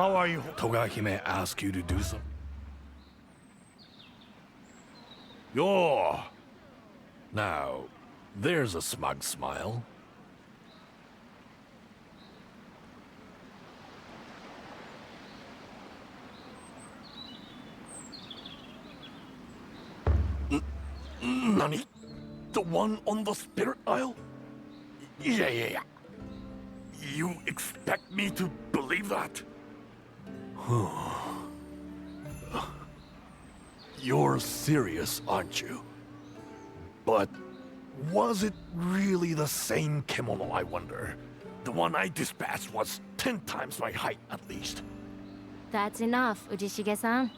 How are you? Togahime asked you to do something. Yo! Now, there's a smug smile. Nani? The one on the spirit isle? Yeah. You expect me to believe that? You're serious, aren't you? But was it really the same kimono, I wonder? The one I dispatched was 10 times my height, at least. That's enough, Ujishige-san.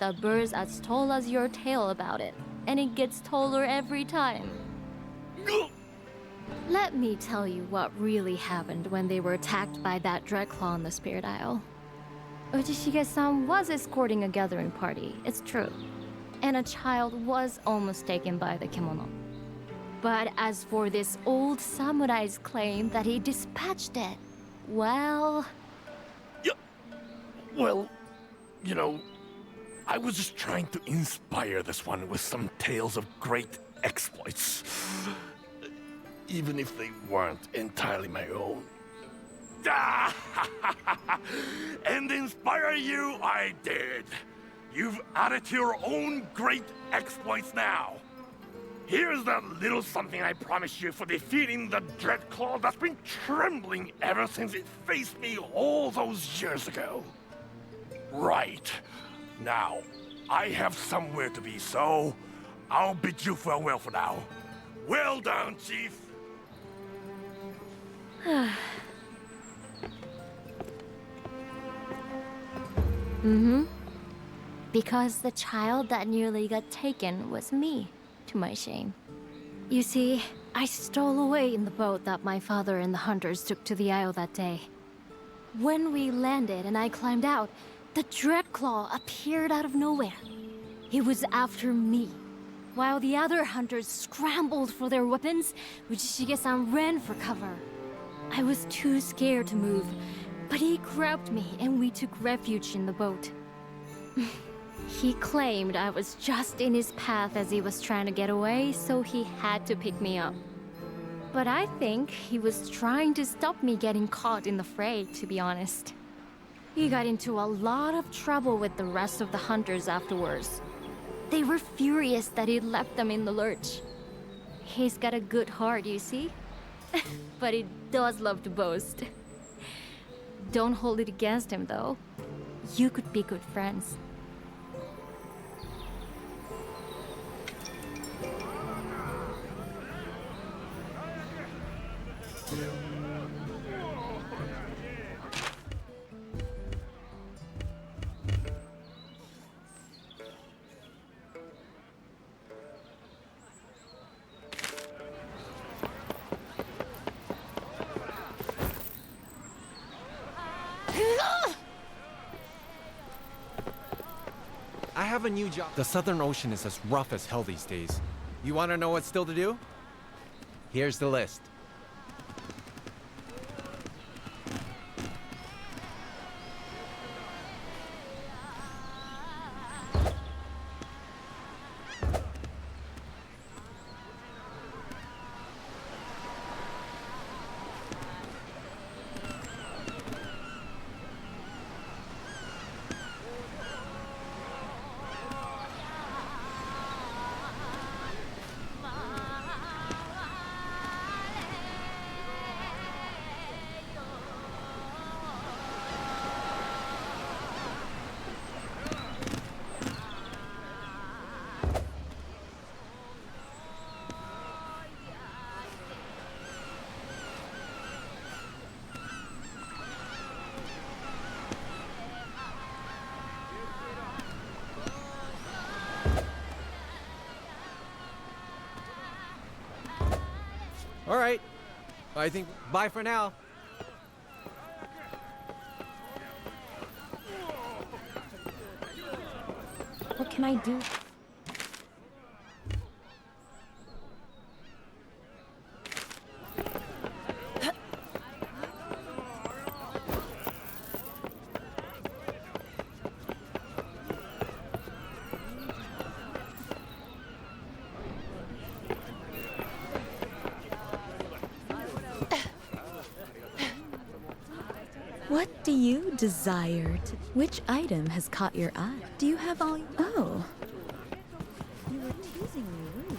The bird's as tall as your tail about it, and it gets taller every time. Let me tell you what really happened when they were attacked by that Dreadclaw in the Spirit Isle. Ujishige-san was escorting a gathering party, it's true. And a child was almost taken by the kimono. But as for this old samurai's claim that he dispatched it, well... Yeah. Well, you know, I was just trying to inspire this one with some tales of great exploits. Even if they weren't entirely my own. And inspire you, I did. You've added to your own great exploits now. Here's that little something I promised you for defeating the Dreadclaw that's been trembling ever since it faced me all those years ago. Right. Now, I have somewhere to be, so I'll bid you farewell for now. Well done, Chief. Because the child that nearly got taken was me, to my shame. You see, I stole away in the boat that my father and the hunters took to the isle that day. When we landed and I climbed out, the Dreadclaw appeared out of nowhere. He was after me. While the other hunters scrambled for their weapons, Ujishige-san ran for cover. I was too scared to move, but he grabbed me and we took refuge in the boat. He claimed I was just in his path as he was trying to get away, so he had to pick me up. But I think he was trying to stop me getting caught in the fray, to be honest. He got into a lot of trouble with the rest of the hunters afterwards. They were furious that he left them in the lurch. He's got a good heart, you see? But he does love to boast. Don't hold it against him, though. You could be good friends. I have a new job. The Southern Ocean is as rough as hell these days. You want to know what's still to do? Here's the list. All right. I think bye for now. What can I do? you desire to... Which item has caught your eye? Do you have all... Oh. You were teasing me, were you?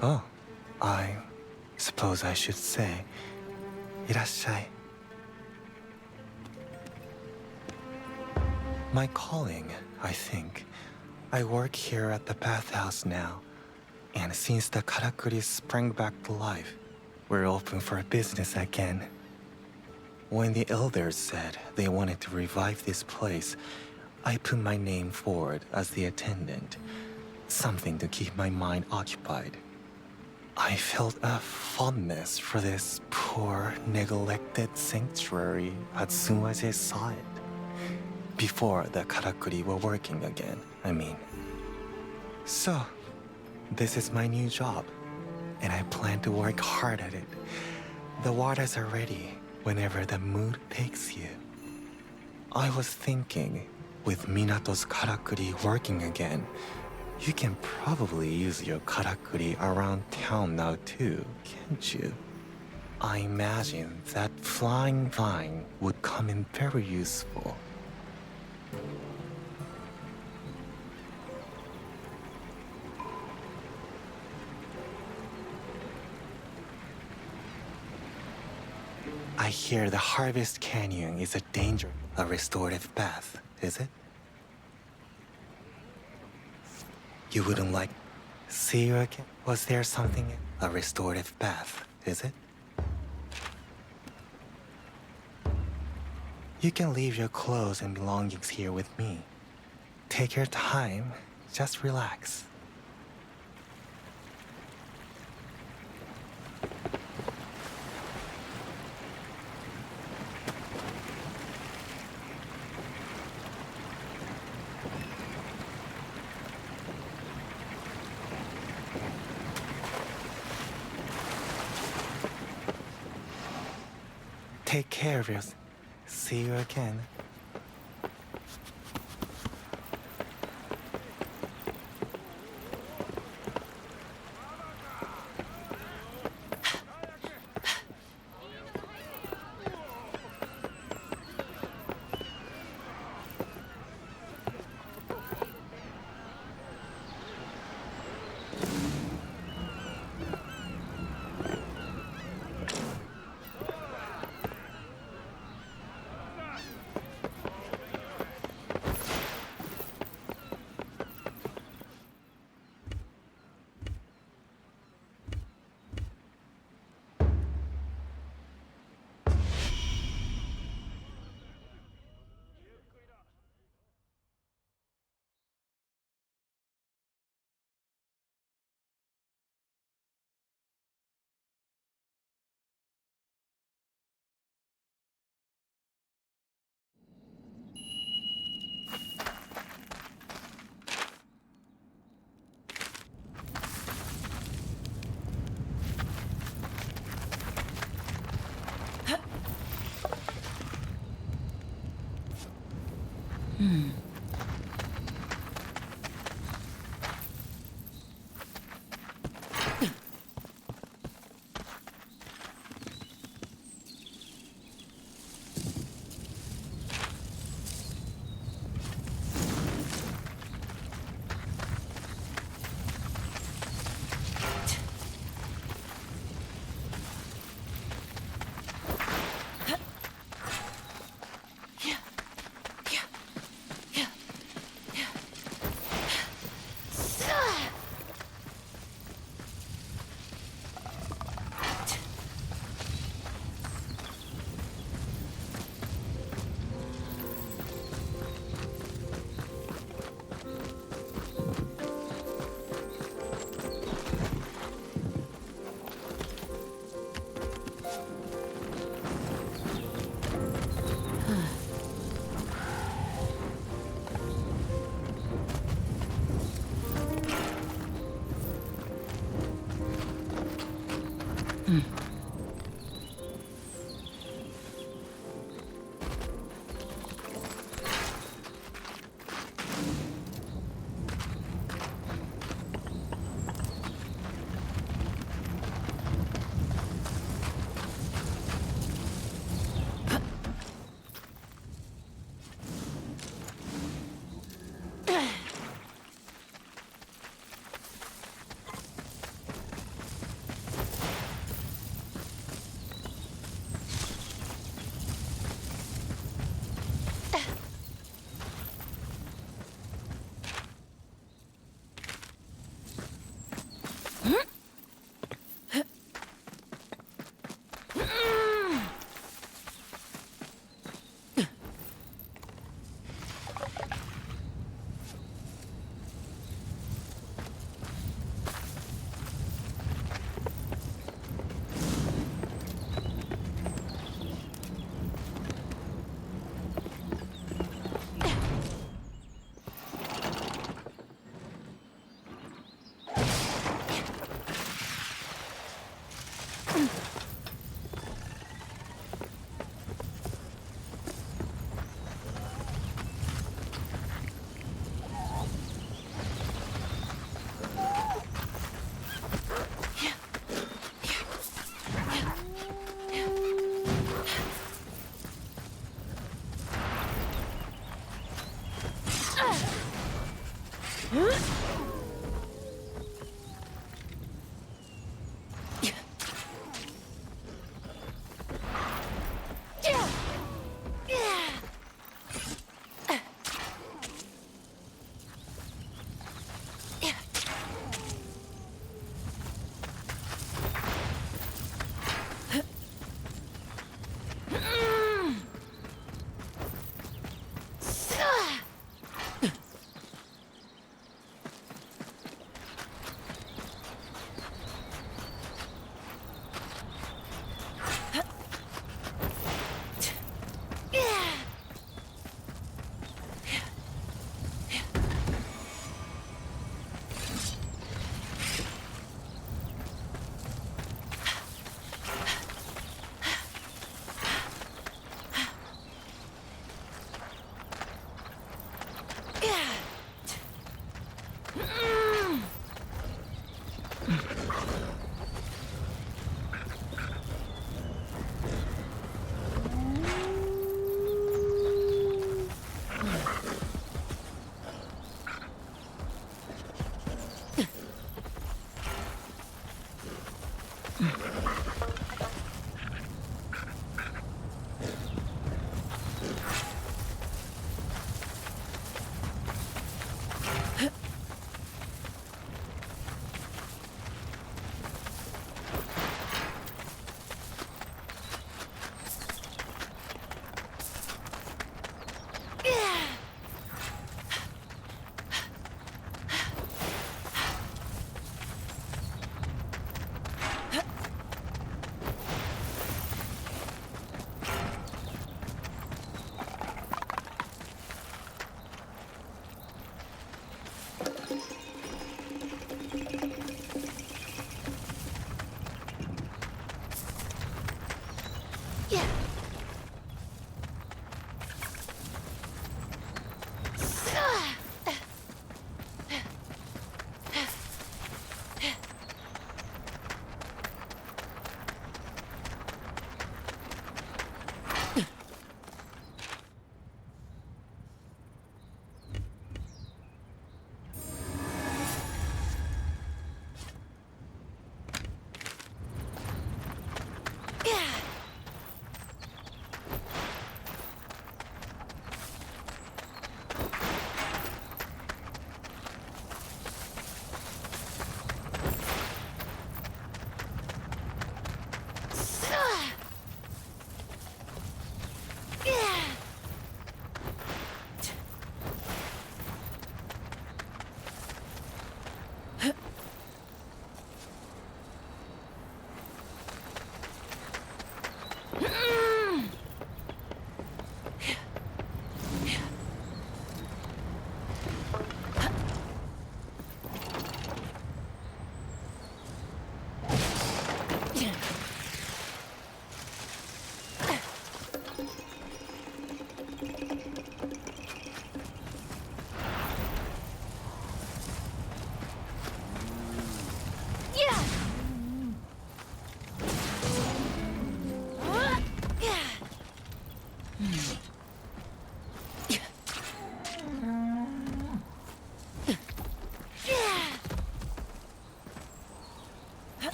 Oh, I suppose I should say, いらっしゃい. My calling, I think. I work here at the bathhouse now, and since the karakuri sprang back to life, we're open for business again. When the elders said they wanted to revive this place, I put my name forward as the attendant, something to keep my mind occupied. I felt a fondness for this poor, neglected sanctuary as soon as I saw it. Before the karakuri were working again, I mean. So, this is my new job, and I plan to work hard at it. The waters are ready whenever the mood takes you. I was thinking, with Minato's karakuri working again, you can probably use your karakuri around town now too, can't you? I imagine that flying vine would come in very useful. I hear the Harvest Canyon is a danger. A restorative bath, is it? You wouldn't like... See you again? Was there something... A restorative bath, is it? You can leave your clothes and belongings here with me. Take your time, just relax. Take care of yourself. See you again.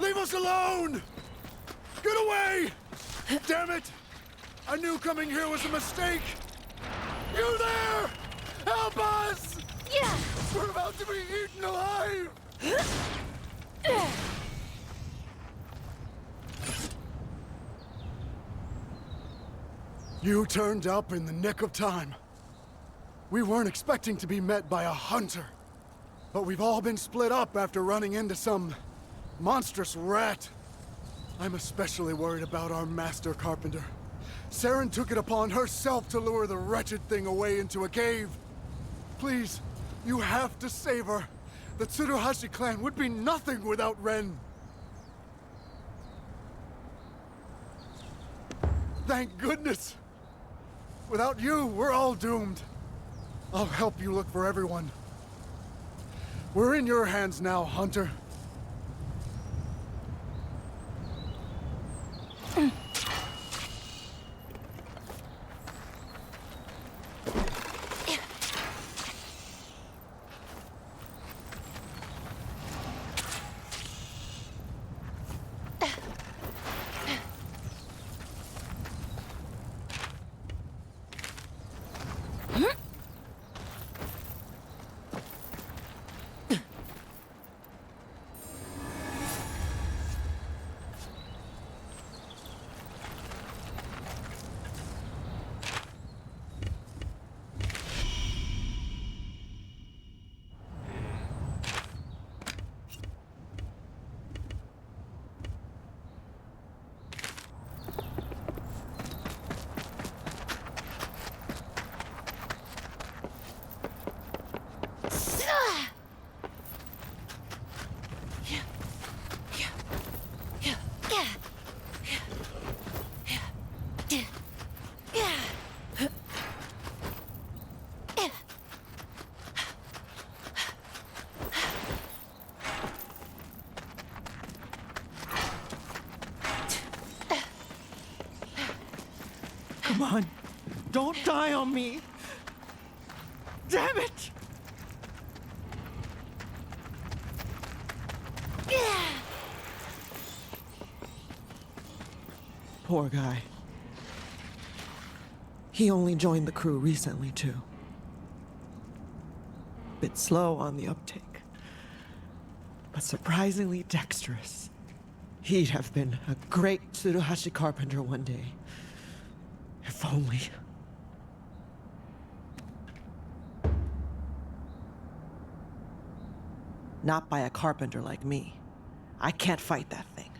Leave us alone! Get away! Damn it! I knew coming here was a mistake! You there! Help us! Yeah! We're about to be eaten alive! You turned up in the nick of time. We weren't expecting to be met by a hunter. But we've all been split up after running into some monstrous rat. I'm especially worried about our master carpenter. Saren took it upon herself to lure the wretched thing away into a cave. Please, you have to save her. The Tsuruhashi clan would be nothing without Ren. Thank goodness. Without you, we're all doomed. I'll help you look for everyone. We're in your hands now, Hunter. Come on. Don't die on me. Damn it! Poor guy. He only joined the crew recently, too. Bit slow on the uptake, but surprisingly dexterous. He'd have been a great Tsuruhashi carpenter one day. If only. Not by a carpenter like me. I can't fight that thing.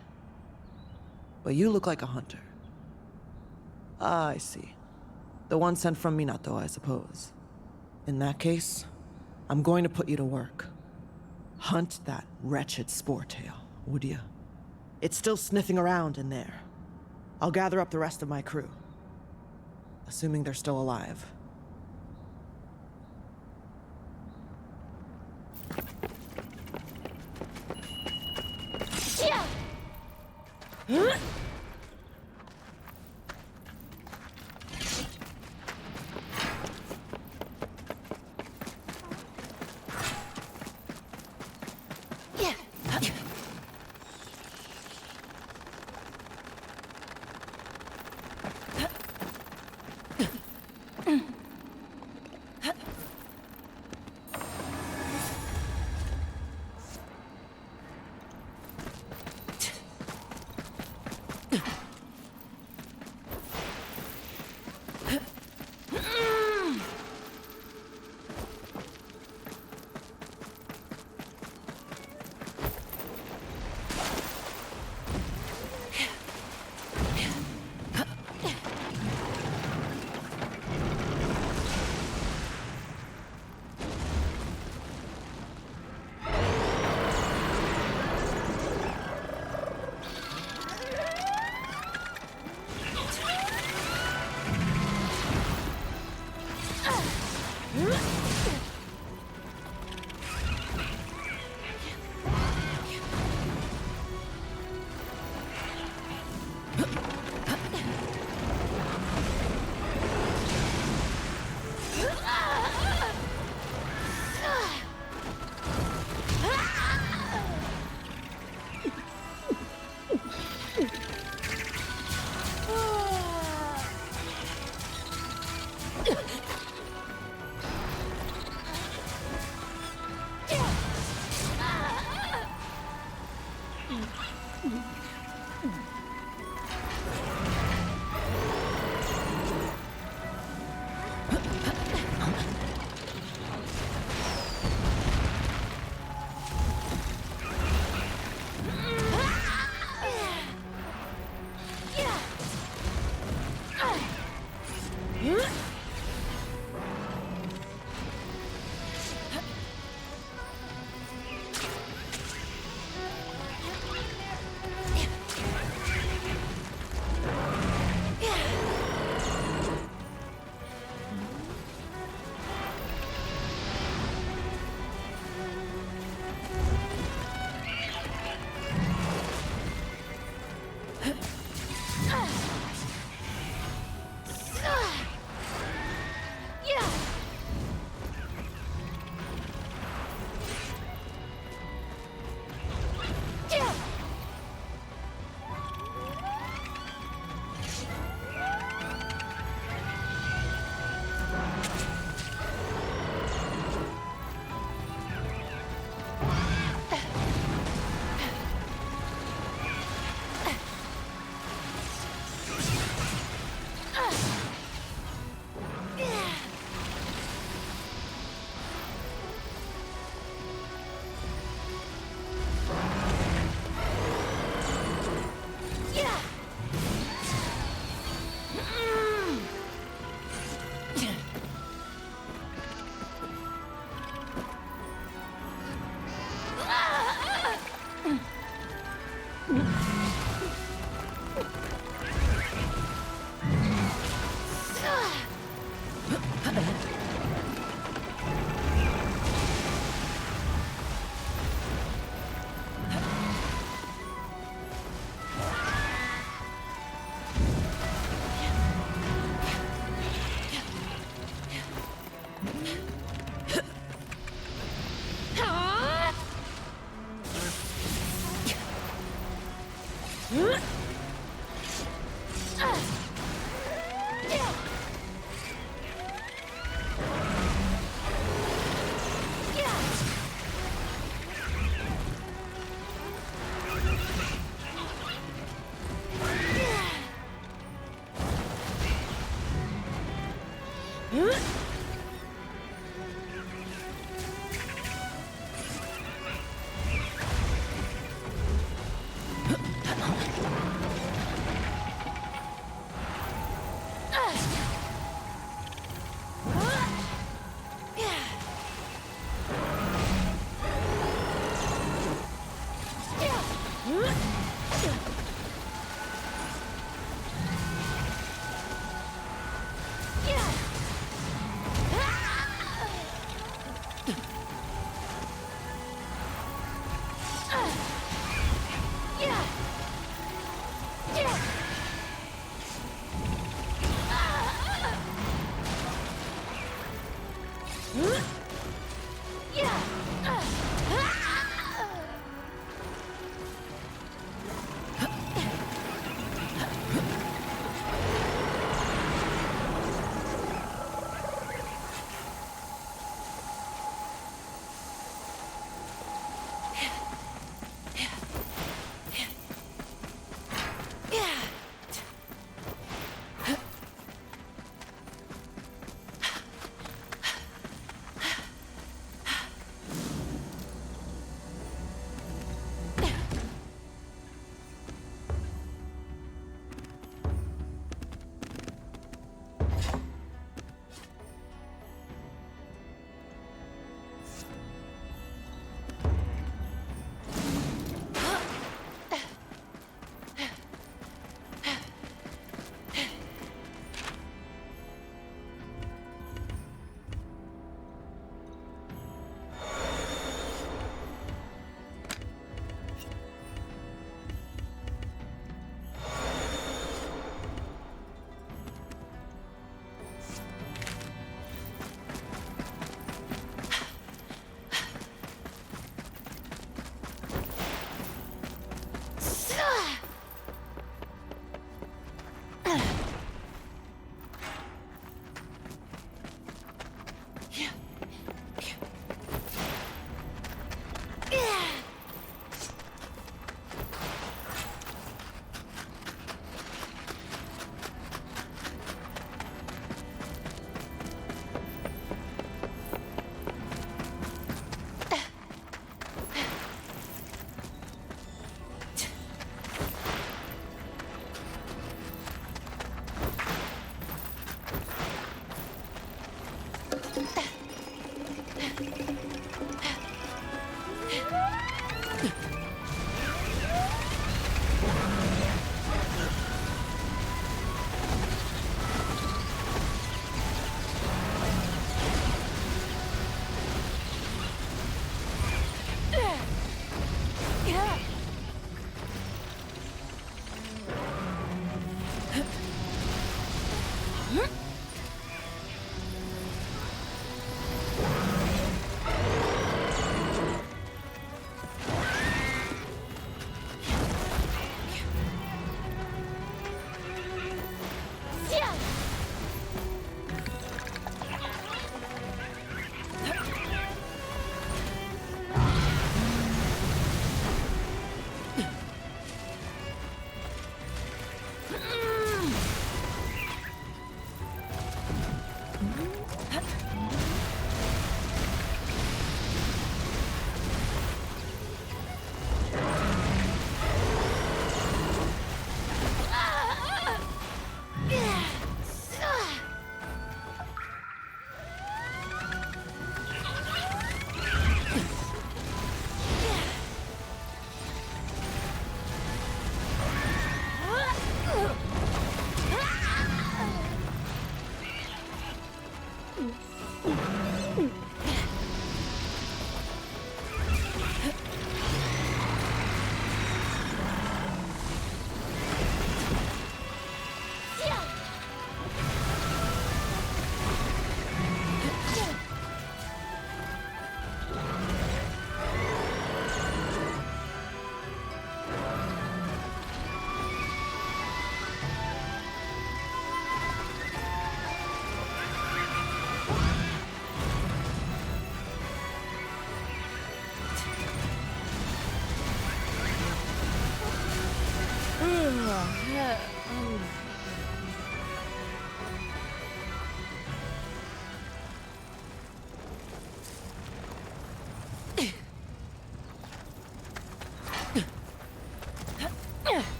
But you look like a hunter. Ah, I see. The one sent from Minato, I suppose. In that case, I'm going to put you to work. Hunt that wretched spore tail, would you? It's still sniffing around in there. I'll gather up the rest of my crew. Assuming they're still alive.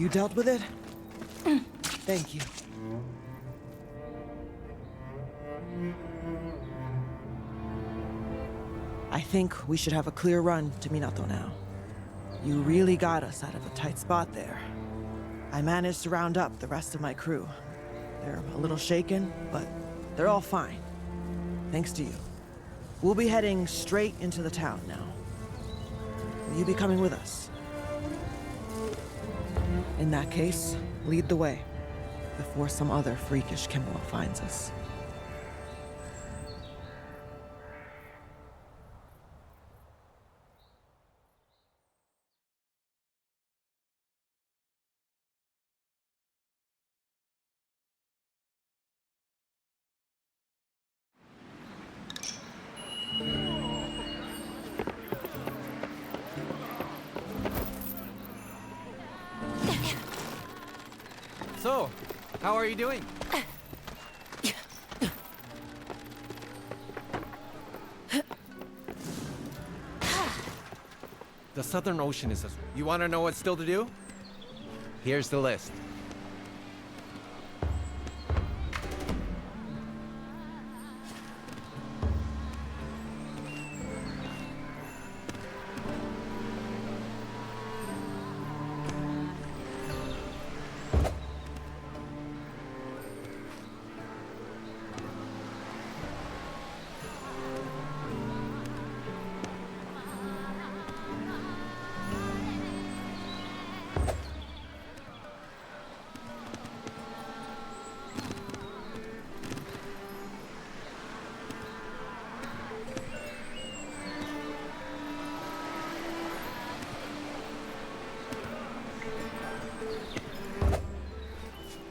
You dealt with it? Thank you. I think we should have a clear run to Minato now. You really got us out of a tight spot there. I managed to round up the rest of my crew. They're a little shaken, but they're all fine. Thanks to you. We'll be heading straight into the town now. Will you be coming with us? In that case, lead the way, before some other freakish Kimura finds us. So, how are you doing? The Southern Ocean is as... You want to know what's still to do? Here's the list.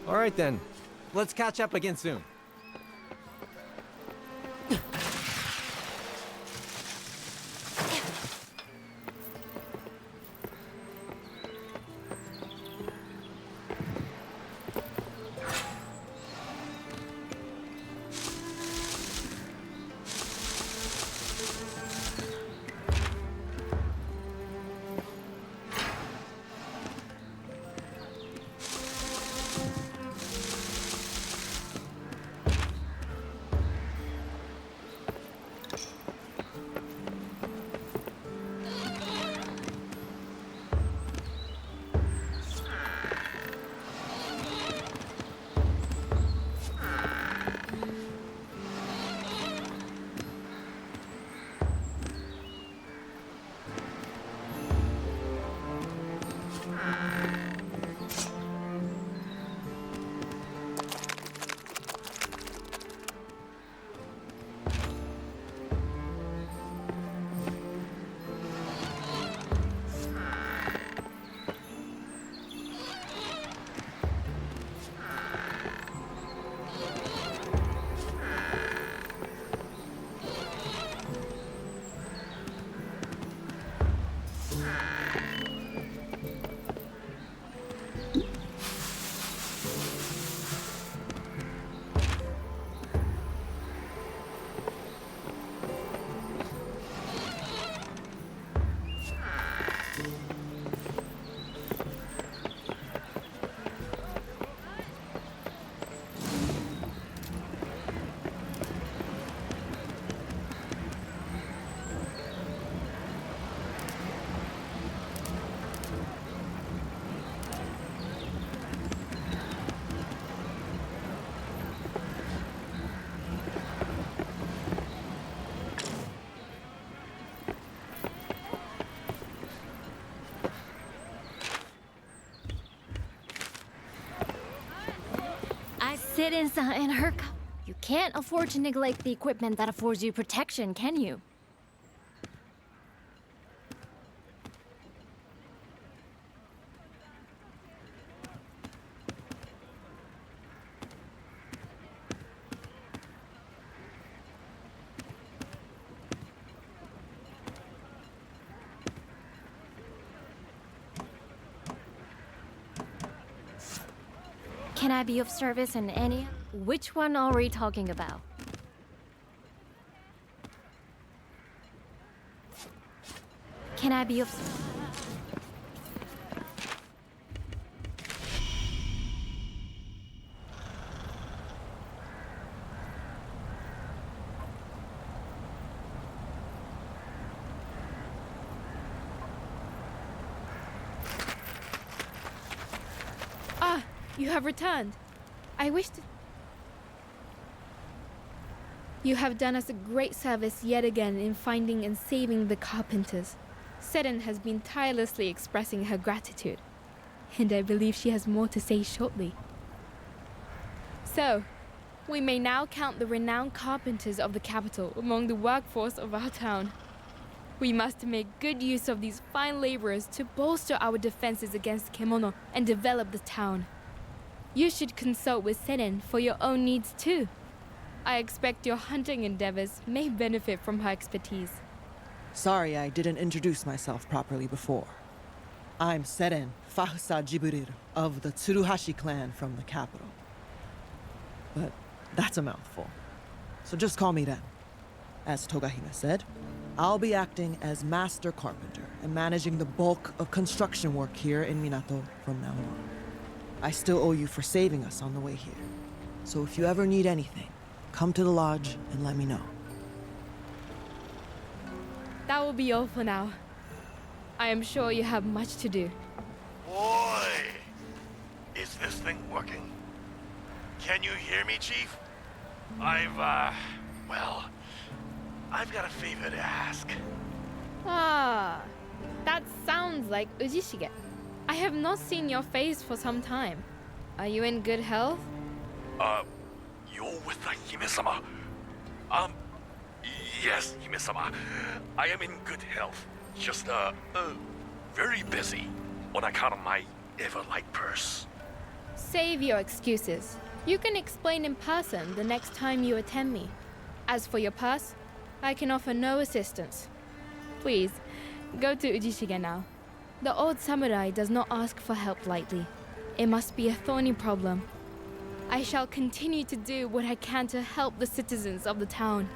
All right then, let's catch up again soon. Sit in her cup. You can't afford to neglect the equipment that affords you protection, can you? Can I be of service in any? Which one are we talking about? Can I be of... you have returned. I wish to... You have done us a great service yet again in finding and saving the carpenters. Seren has been tirelessly expressing her gratitude, and I believe she has more to say shortly. So, we may now count the renowned carpenters of the capital among the workforce of our town. We must make good use of these fine laborers to bolster our defenses against Kemono and develop the town. You should consult with Seren for your own needs too. I expect your hunting endeavors may benefit from her expertise. Sorry I didn't introduce myself properly before. I'm Seren Fahsa Jiburir of the Tsuruhashi clan from the capital. But that's a mouthful. So just call me Ren. As Togahime said, I'll be acting as master carpenter and managing the bulk of construction work here in Minato from now on. I still owe you for saving us on the way here. So if you ever need anything, come to the lodge and let me know. That will be all for now. I am sure you have much to do. Boy, is this thing working? Can you hear me, Chief? I've got a favor to ask. Ah, that sounds like Ujishige. I have not seen your face for some time. Are you in good health? You're with the Hime-sama? Yes, Hime-sama. I am in good health. Just, very busy on account of my ever-light purse. Save your excuses. You can explain in person the next time you attend me. As for your purse, I can offer no assistance. Please, go to Ujishige now. The old samurai does not ask for help lightly. It must be a thorny problem. I shall continue to do what I can to help the citizens of the town.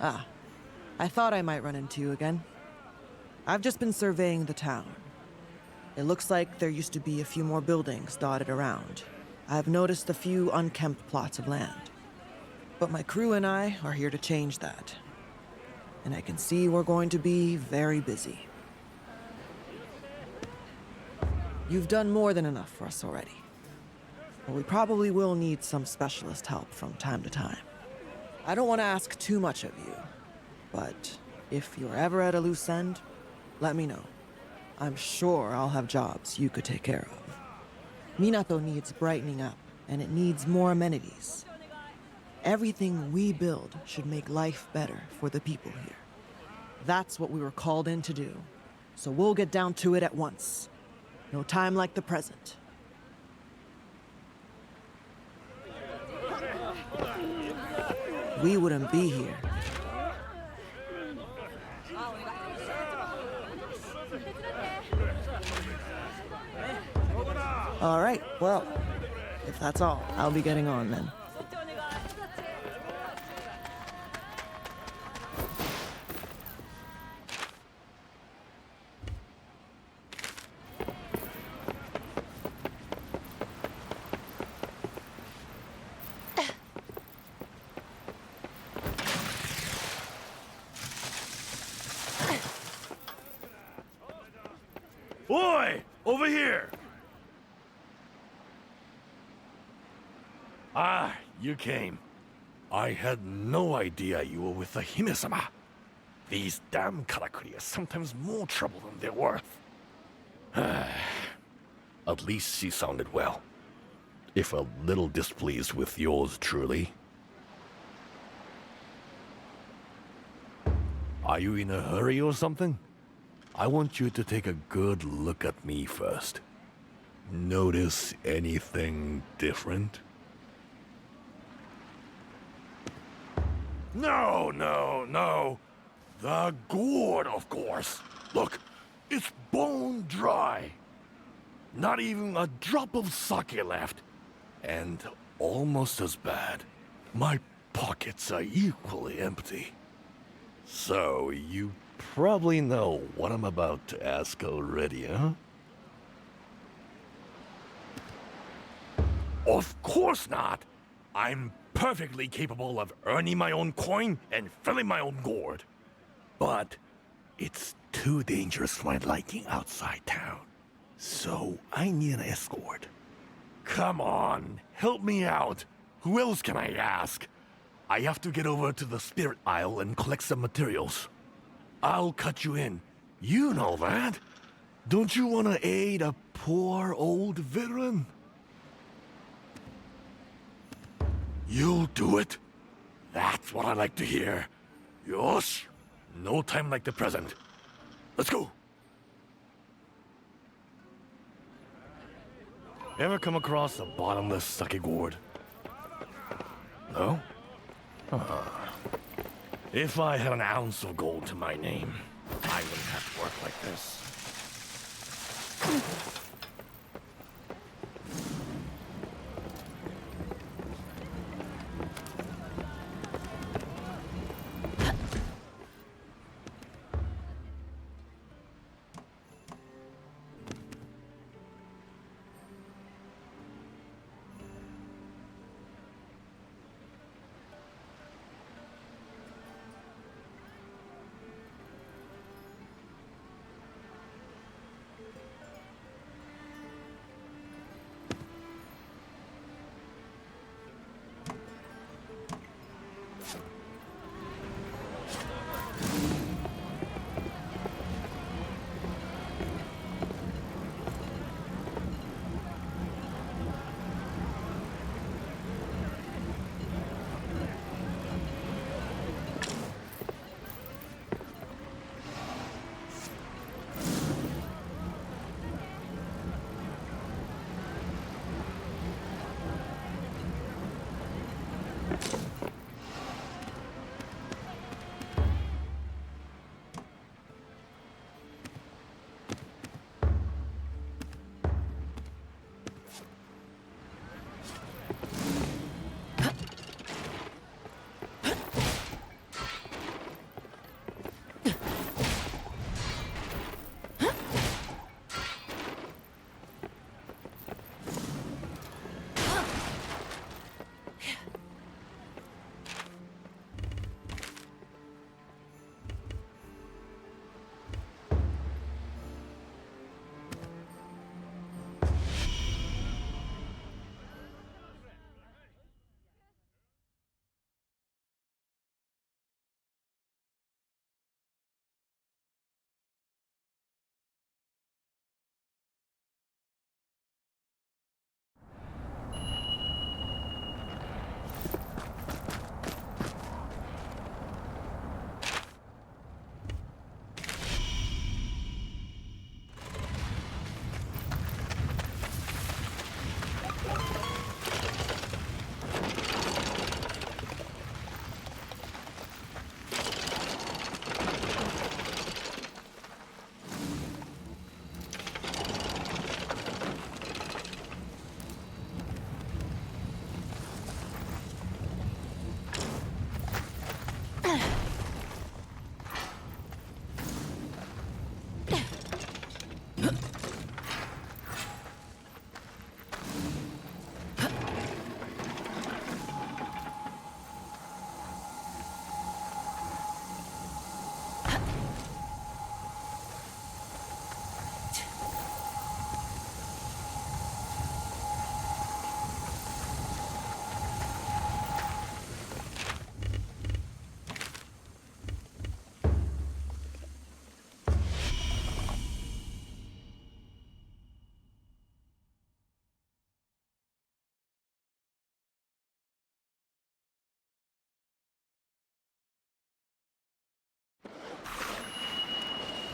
Ah, I thought I might run into you again. I've just been surveying the town. It looks like there used to be a few more buildings dotted around. I've noticed a few unkempt plots of land. But my crew and I are here to change that. And I can see we're going to be very busy. You've done more than enough for us already. But we probably will need some specialist help from time to time. I don't want to ask too much of you, but if you're ever at a loose end, let me know. I'm sure I'll have jobs you could take care of. Minato needs brightening up, and it needs more amenities. Everything we build should make life better for the people here. That's what we were called in to do, so we'll get down to it at once. No time like the present. We wouldn't be here. All right, well, if that's all, I'll be getting on then. Boy, over here! Ah, you came. I had no idea you were with the Hime-sama. These damn karakuri are sometimes more trouble than they're worth. At least she sounded well. If a little displeased with yours truly. Are you in a hurry or something? I want you to take a good look at me first. Notice anything different? No, no, no. The gourd, of course. Look, it's bone dry. Not even a drop of sake left. And almost as bad, my pockets are equally empty. So, you probably know what I'm about to ask already, huh? Of course not! I'm perfectly capable of earning my own coin and filling my own gourd. But it's too dangerous for my liking outside town. So I need an escort. Come on, help me out. Who else can I ask? I have to get over to the spirit isle and collect some materials. I'll cut you in. You know that. Don't you want to aid a poor old veteran? You'll do it? That's what I like to hear. Yosh! No time like the present. Let's go! Ever come across a bottomless sake gourd? No? If I had an ounce of gold to my name, I wouldn't have to work like this.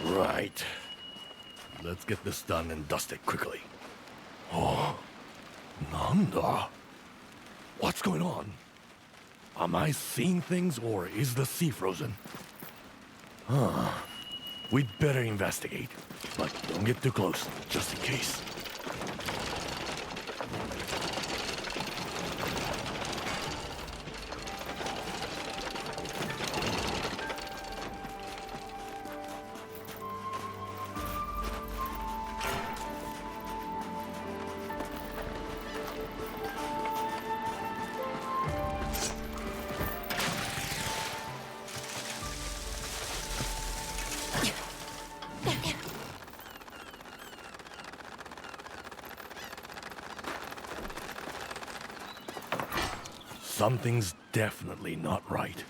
Right. Let's get this done and dust it quickly. Oh, Nanda? What's going on? Am I seeing things or is the sea frozen? We'd better investigate, but don't get too close, just in case. Something's definitely not right.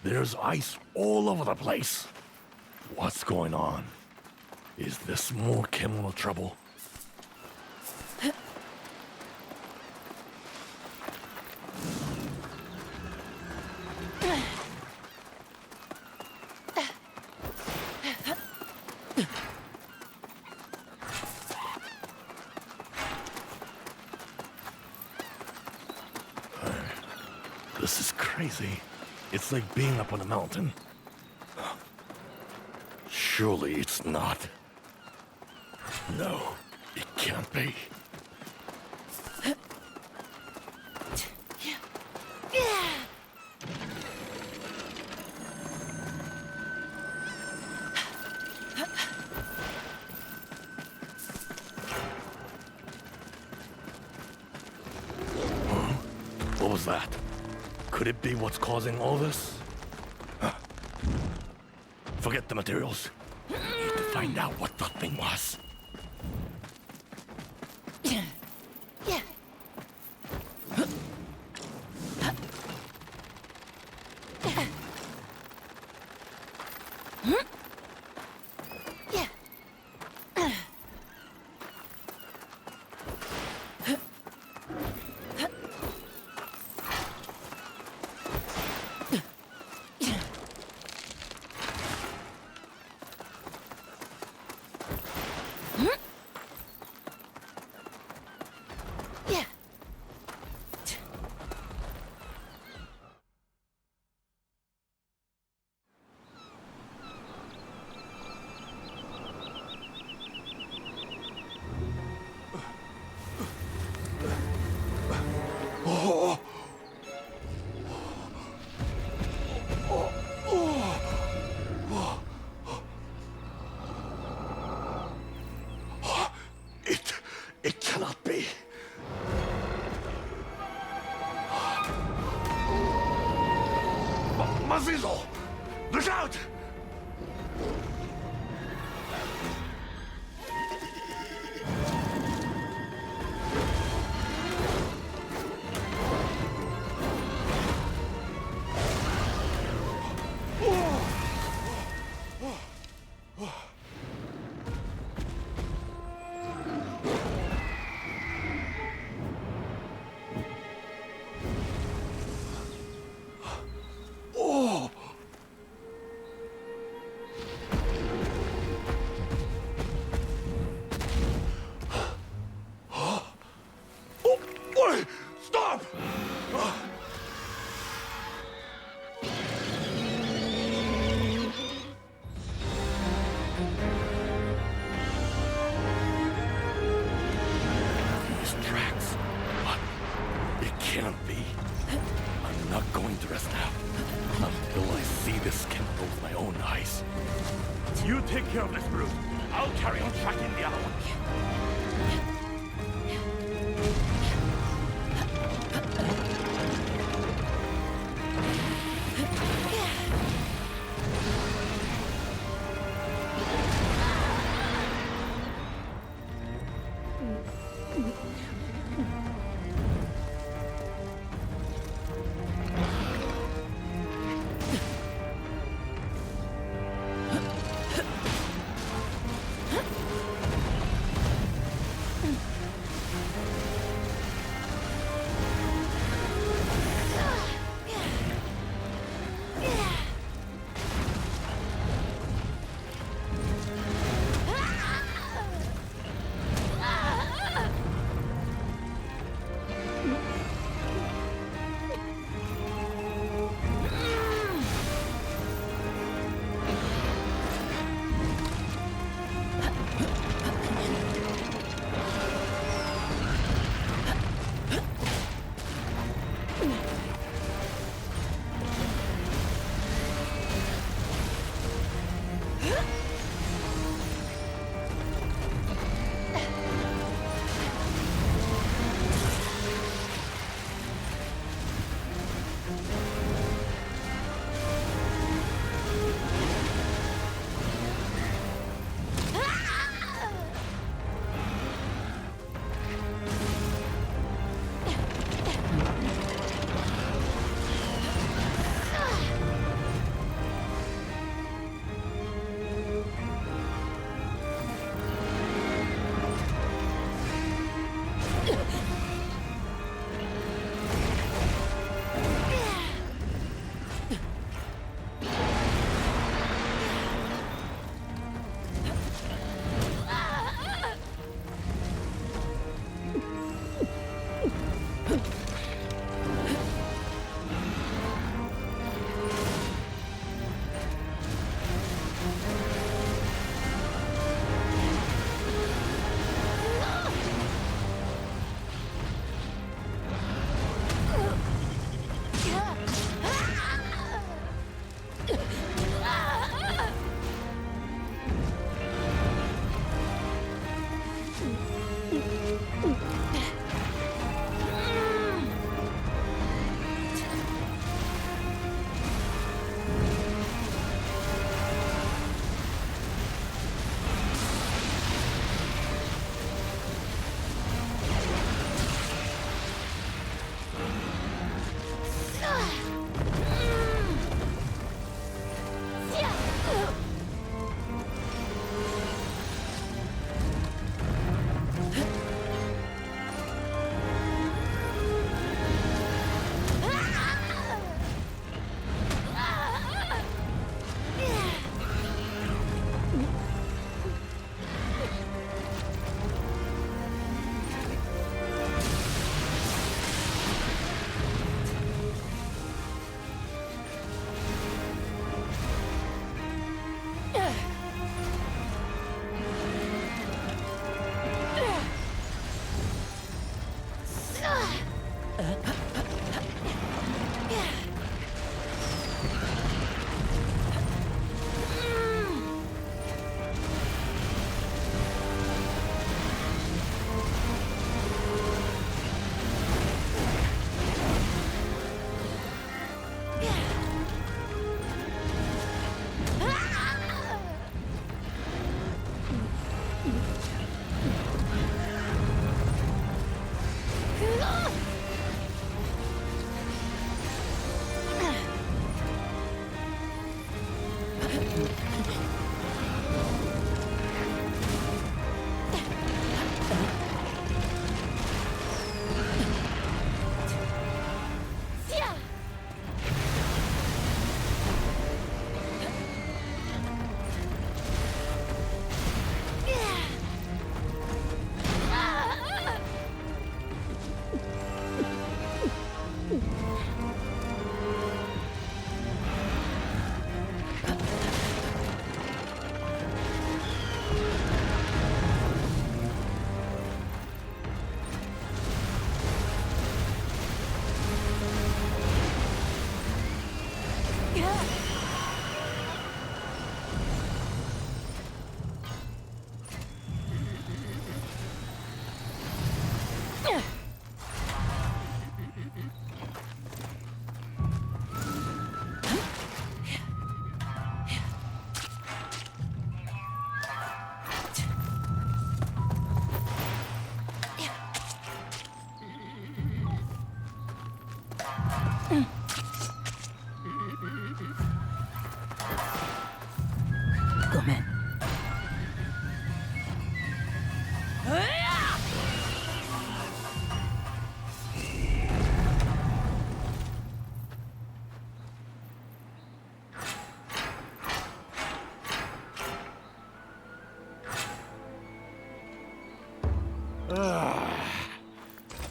There's ice all over the place. What's going on? Is this more chemical trouble? This is crazy. It's like being up on a mountain. Surely it's not. No, it can't be. What was that? Could it be what's causing all this? Forget the materials. Need to find out what that thing was. It cannot be. Mazizo! Look out! Stop! These tracks, but it can't be. I'm not going to rest now until I see this chemical with my own eyes. You take care of this route. I'll carry on tracking the other one.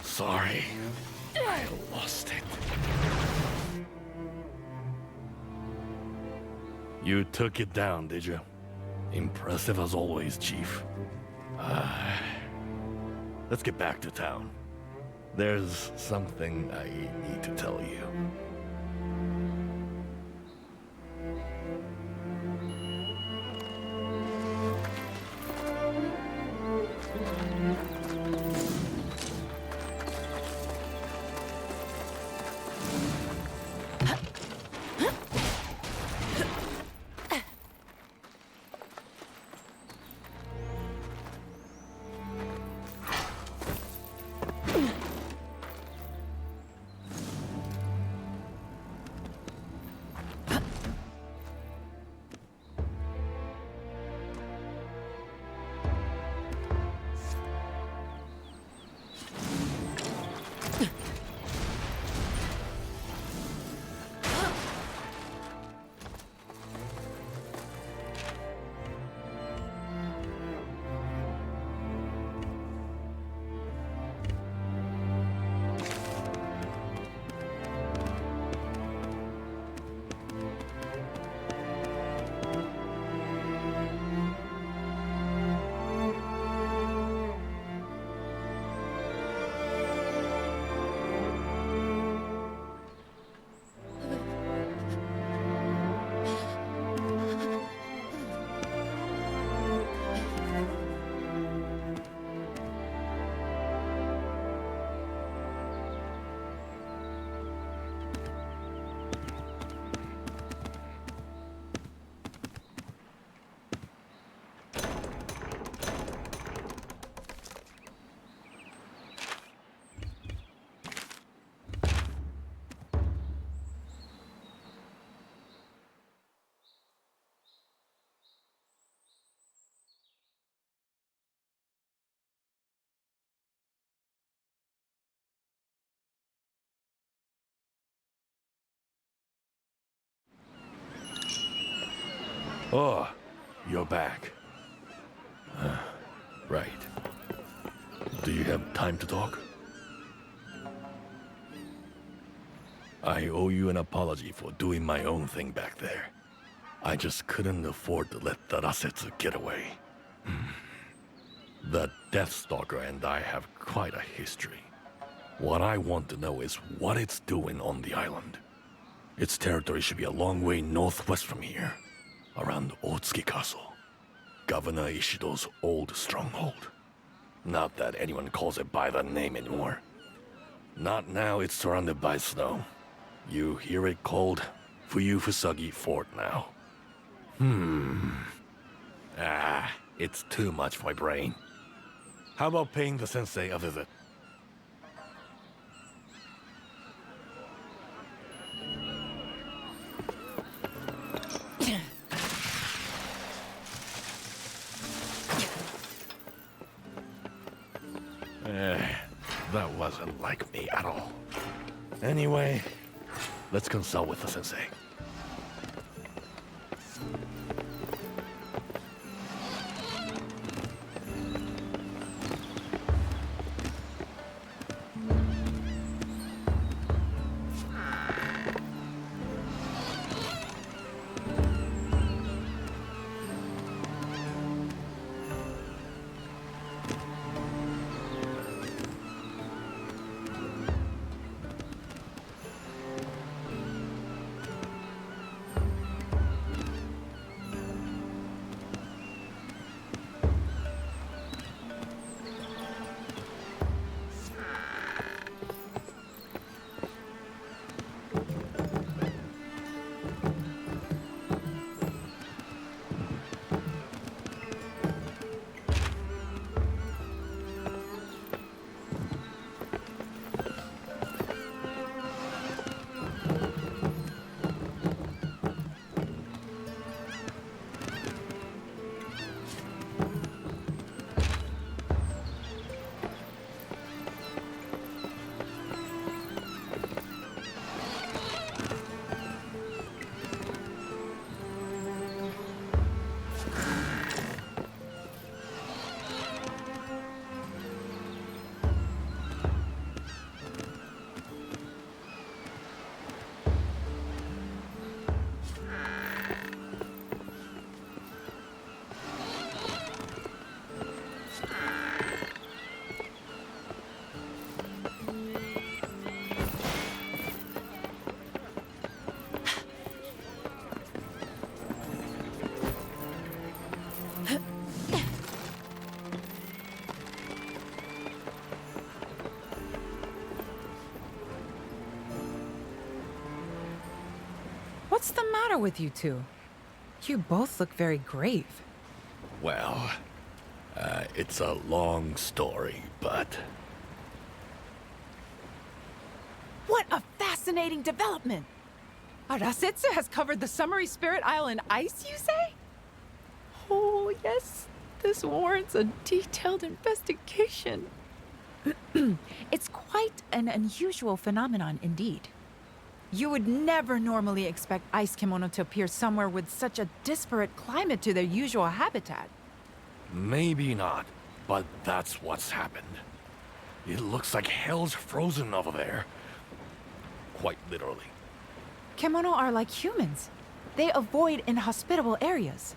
Sorry. I lost it. You took it down, did you? Impressive as always, Chief. Let's get back to town. There's something I need to tell you. Oh, you're back. Right. Do you have time to talk? I owe you an apology for doing my own thing back there. I just couldn't afford to let Tarasetsu get away. The Deathstalker and I have quite a history. What I want to know is what it's doing on the island. Its territory should be a long way northwest from here, around Otsuki Castle, Governor Ishido's old stronghold. Not that anyone calls it by that name anymore. Not now it's surrounded by snow. You hear it called Fuyufusagi Fort now. It's too much for my brain. How about paying the sensei a visit? doesn't like me at all. Anyway, let's consult with the sensei. What's the matter with you two? You both look very grave. Well, it's a long story, but... What a fascinating development! Arasetsu has covered the Summery Spirit Isle in ice, you say? Oh, yes. This warrants a detailed investigation. It's quite an unusual phenomenon indeed. You would never normally expect ice kimono to appear somewhere with such a disparate climate to their usual habitat. Maybe not, but that's what's happened. It looks like hell's frozen over there. Quite literally. Kimono are like humans. They avoid inhospitable areas.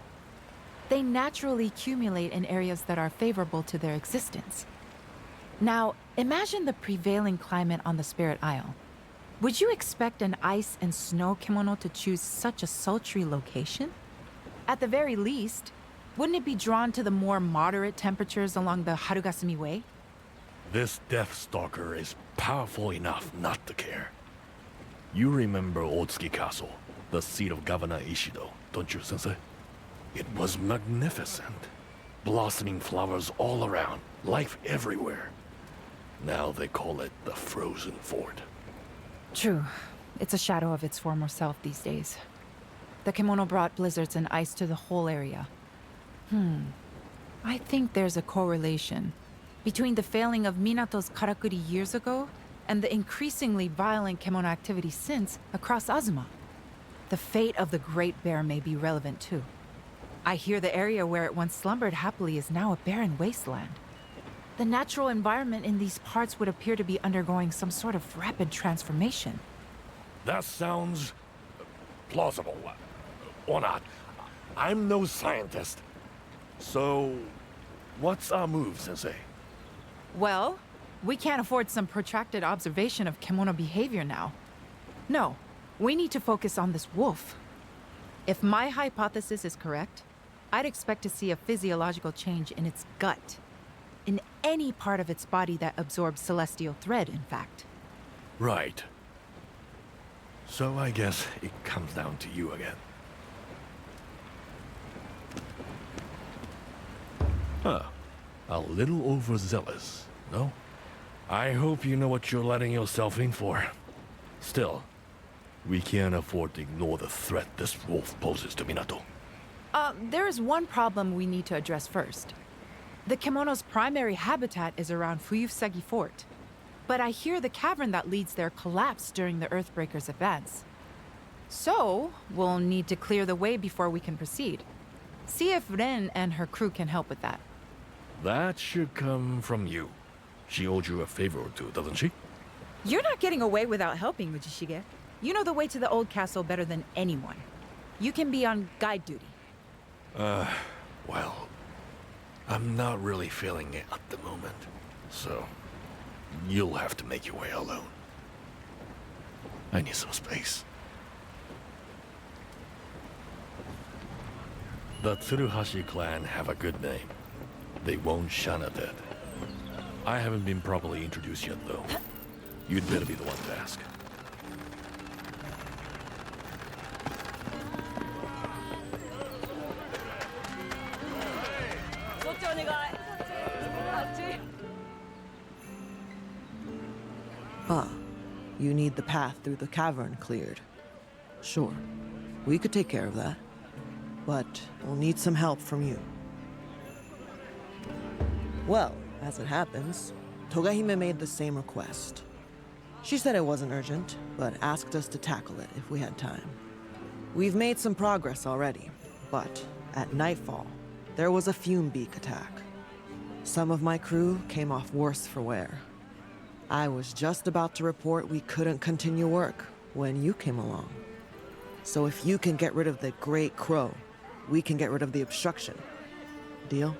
They naturally accumulate in areas that are favorable to their existence. Now, imagine the prevailing climate on the Spirit Isle. Would you expect an ice and snow kimono to choose such a sultry location? At the very least, wouldn't it be drawn to the more moderate temperatures along the Harugasumi Way? This Deathstalker is powerful enough not to care. You remember Otsuki Castle, the seat of Governor Ishido, don't you, Sensei? It was magnificent. Blossoming flowers all around, life everywhere. Now they call it the Frozen Fort. True. It's a shadow of its former self these days. The kimono brought blizzards and ice to the whole area. I think there's a correlation between the failing of Minato's karakuri years ago and the increasingly violent kimono activity since across Azuma. The fate of the Great Bear may be relevant too. I hear the area where it once slumbered happily is now a barren wasteland. The natural environment in these parts would appear to be undergoing some sort of rapid transformation. That sounds plausible. Or not. I'm no scientist. So, what's our move, Sensei? Well, we can't afford some protracted observation of kimono behavior now. No, we need to focus on this wolf. If my hypothesis is correct, I'd expect to see a physiological change in its gut. In any part of its body that absorbs celestial thread, in fact. Right. So I guess it comes down to you again. Huh. A little overzealous, no? I hope you know what you're letting yourself in for. Still, we can't afford to ignore the threat this wolf poses to Minato. There is one problem we need to address first. The kimono's primary habitat is around Fuyusagi Fort. but I hear the cavern that leads there collapsed during the Earthbreaker's advance. So, we'll need to clear the way before we can proceed. See if Ren and her crew can help with that. That should come from you. She owed you a favor or two, doesn't she? You're not getting away without helping, Ujishige. You know the way to the old castle better than anyone. You can be on guide duty. Well, I'm not really feeling it at the moment. So, you'll have to make your way alone. I need some space. The Tsuruhashi clan have a good name. They won't shun a dead. I haven't been properly introduced yet, though. You'd better be the one to ask. Ah, you need the path through the cavern cleared. Sure, we could take care of that. But we'll need some help from you. Well, as it happens, Togahime made the same request. She said it wasn't urgent, but asked us to tackle it if we had time. We've made some progress already, but at nightfall, there was a fume beak attack. Some of my crew came off worse for wear. I was just about to report we couldn't continue work when you came along. So if you can get rid of the Great Crow, we can get rid of the obstruction. Deal?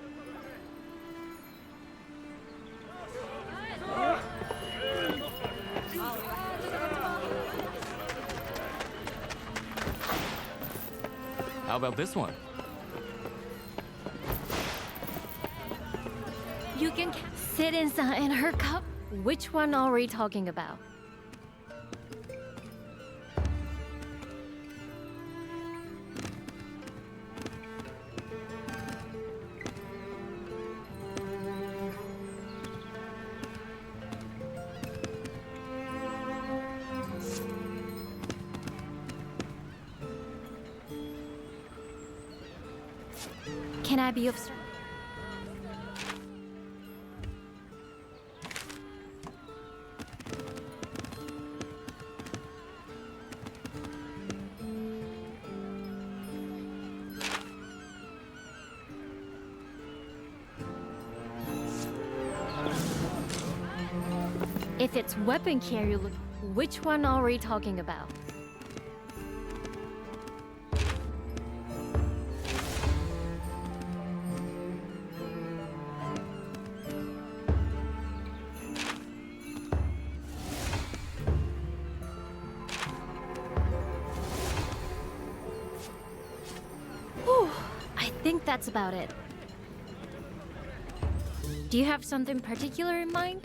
How about this one? You can sit inside in her cup. Which one are we talking about? Can I be of service? If it's weapon care you look, which one are we talking about? Whew, I think that's about it. Do you have something particular in mind?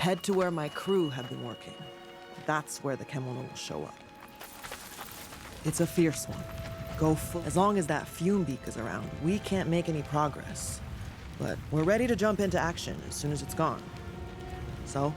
Head to where my crew have been working. That's where the Kemono will show up. It's a fierce one. Go full. As long as that fume beak is around, we can't make any progress. But we're ready to jump into action as soon as it's gone. So,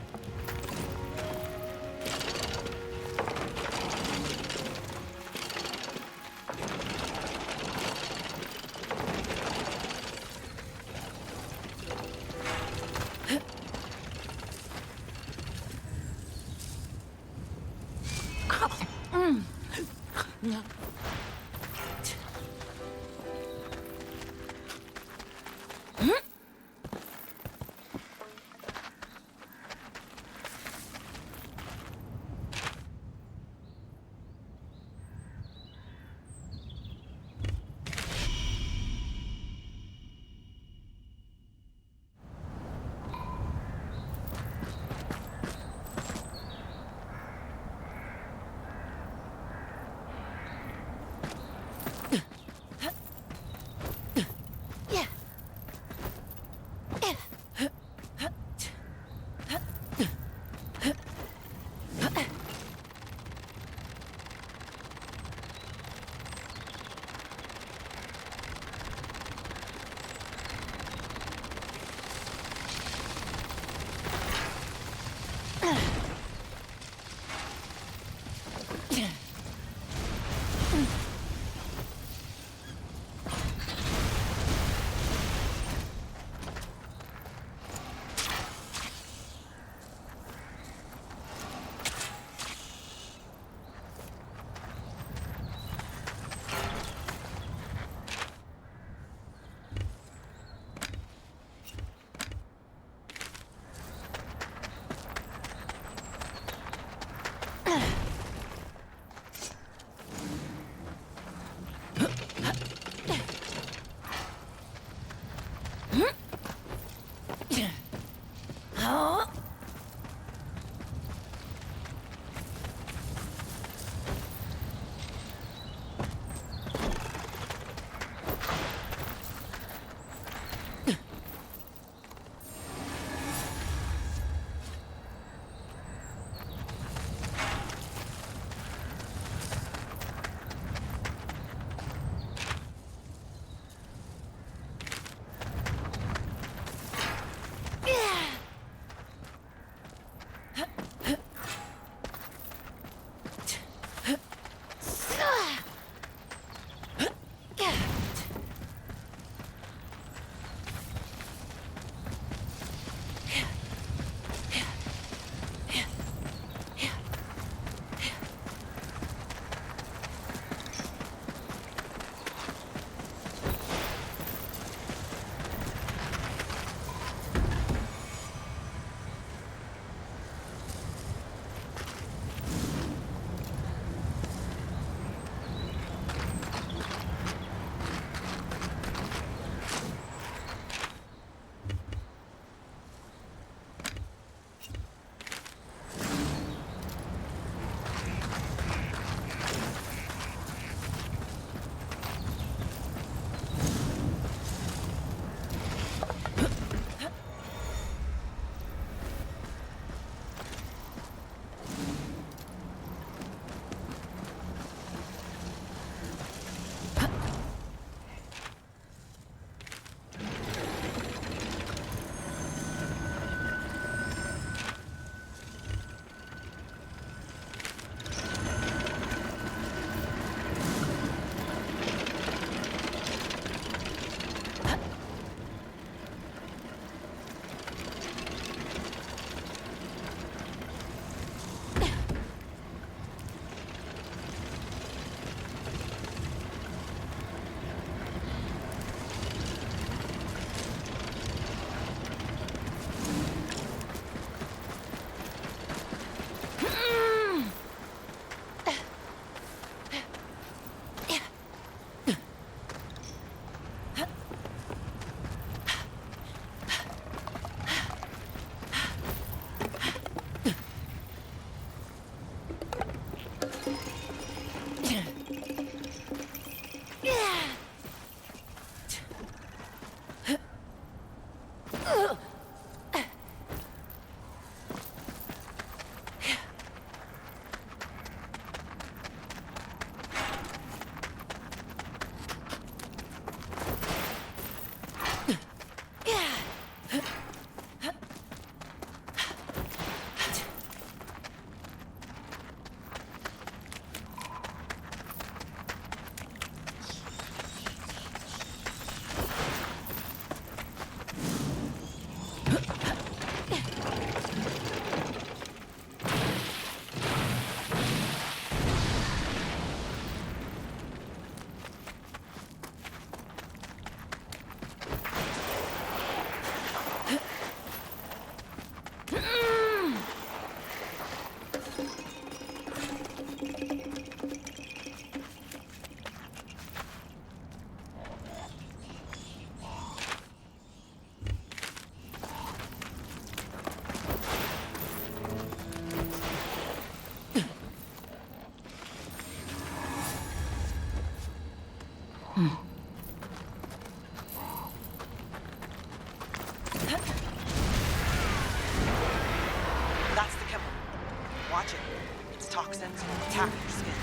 Watch it. Its toxins will attack your skin.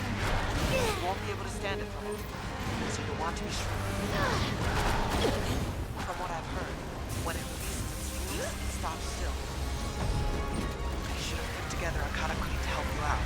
You won't be able to stand it for long, so you'll want to be sure. From what I've heard, when it releases its fumes, it stops still. I should have put together a karakuri to help you out.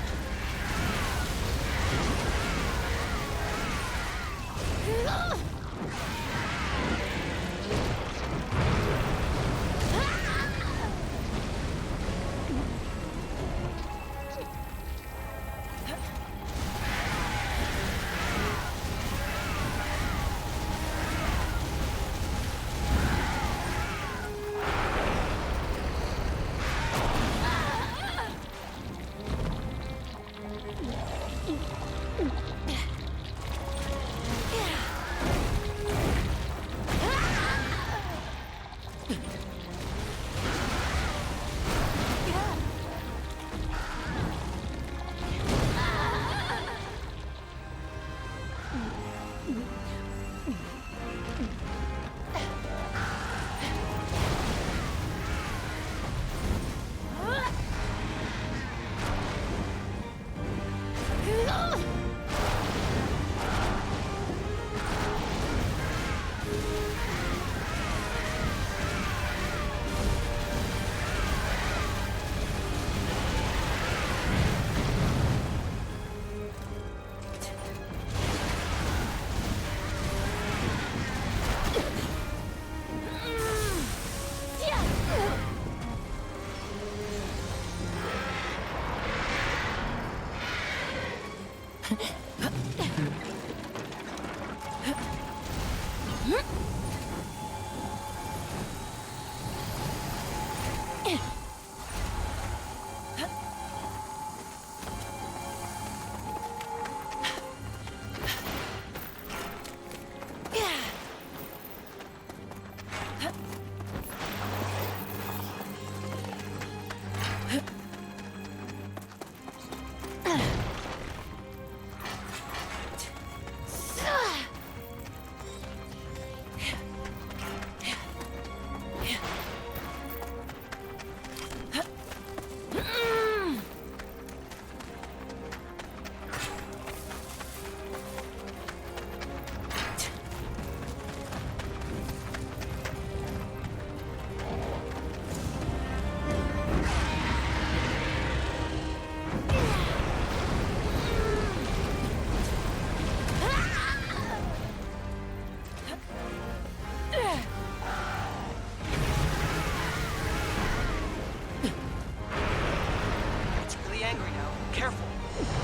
Careful.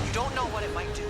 You don't know what it might do.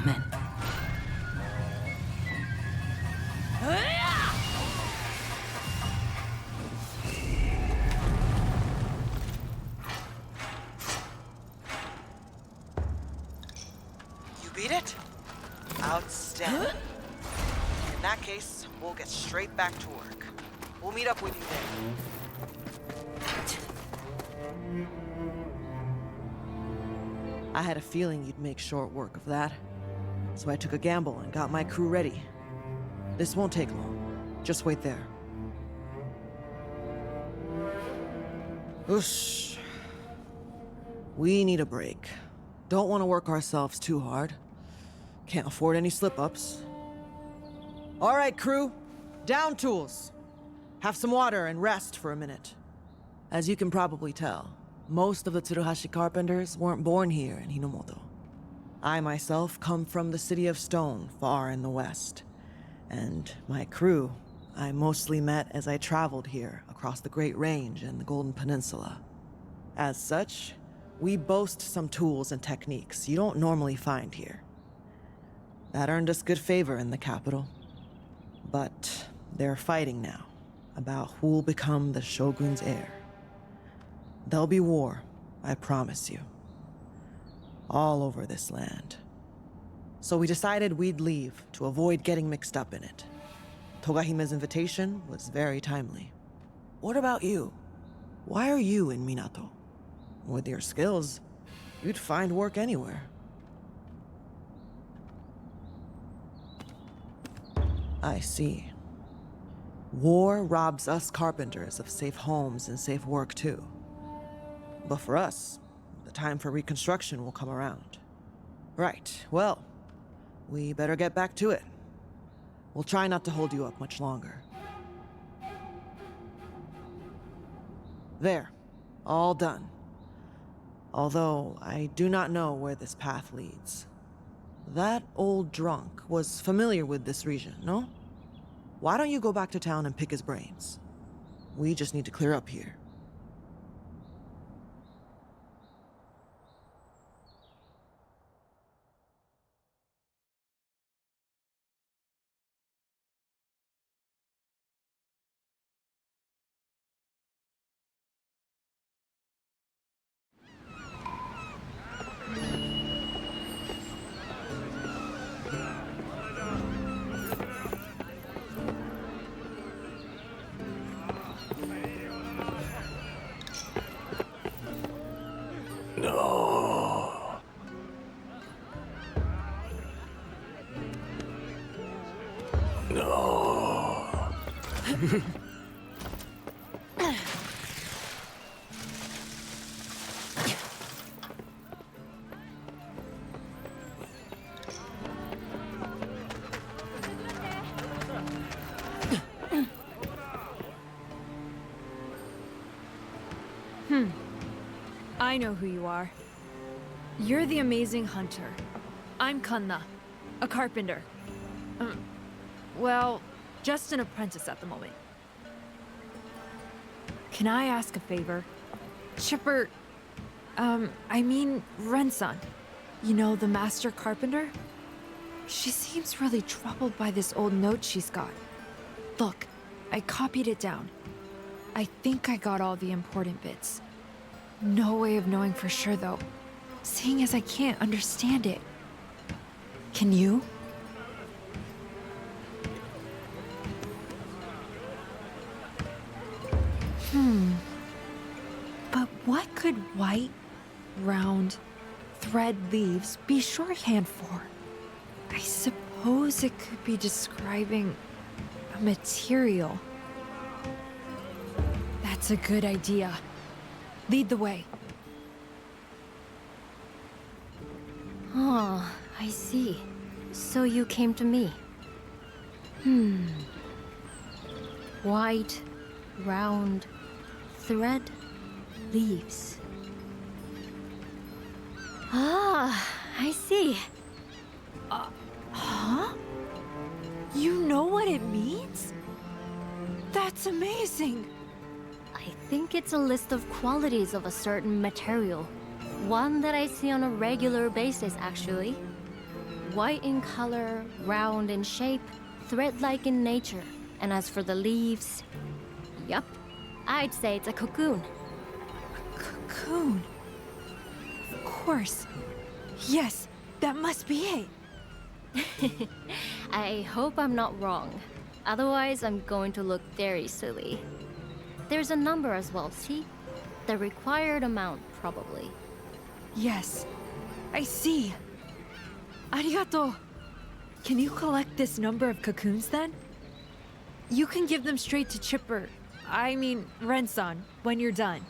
men. You beat it? Outstanding. In that case, we'll get straight back to work. We'll meet up with you there. I had a feeling you'd make short work of that. So I took a gamble and got my crew ready. This won't take long. Just wait there. Oosh. We need a break. Don't want to work ourselves too hard. Can't afford any slip-ups. All right, crew. Down tools. Have some water and rest for a minute. As you can probably tell, most of the Tsuruhashi carpenters weren't born here in Hinomoto. I myself come from the city of Stone, far in the west. And my crew, I mostly met as I traveled here across the Great Range and the Golden Peninsula. As such, we boast some tools and techniques you don't normally find here. That earned us good favor in the capital. But they're fighting now about who'll become the Shogun's heir. There'll be war, I promise you. All over this land. So we decided we'd leave to avoid getting mixed up in it. Togahime's invitation was very timely. What about you? Why are you in Minato? With your skills, you'd find work anywhere. I see. War robs us carpenters of safe homes and safe work too. But for us, the time for reconstruction will come around. Right, well, we better get back to it. We'll try not to hold you up much longer. There, all done. Although, I do not know where this path leads. That old drunk was familiar with this region, no? Why don't you go back to town and pick his brains? We just need to clear up here. No. No. I know who you are. You're the amazing hunter. I'm Kanna, a carpenter. Well, just an apprentice at the moment. Can I ask a favor? Chipper, I mean Ren-san. You know, the master carpenter? She seems really troubled by this old note she's got. Look, I copied it down. I think I got all the important bits. No way of knowing for sure, though, seeing as I can't understand it. Can you? But what could white, round, thread leaves be shorthand for? I suppose it could be describing a material. That's a good idea. Lead the way. Oh, I see. So you came to me. White, round, thread, leaves. Ah, I see. Huh? You know what it means? That's amazing! I think it's a list of qualities of a certain material. One that I see on a regular basis, actually. White in color, round in shape, thread-like in nature. And as for the leaves, yup, I'd say it's a cocoon. Cocoon. Of course. Yes, that must be it. I hope I'm not wrong. Otherwise, I'm going to look very silly. There's a number as well, see? The required amount, probably. Yes, I see. Arigato. Can you collect this number of cocoons then? You can give them straight to Chipper. I mean, Ren-san, when you're done.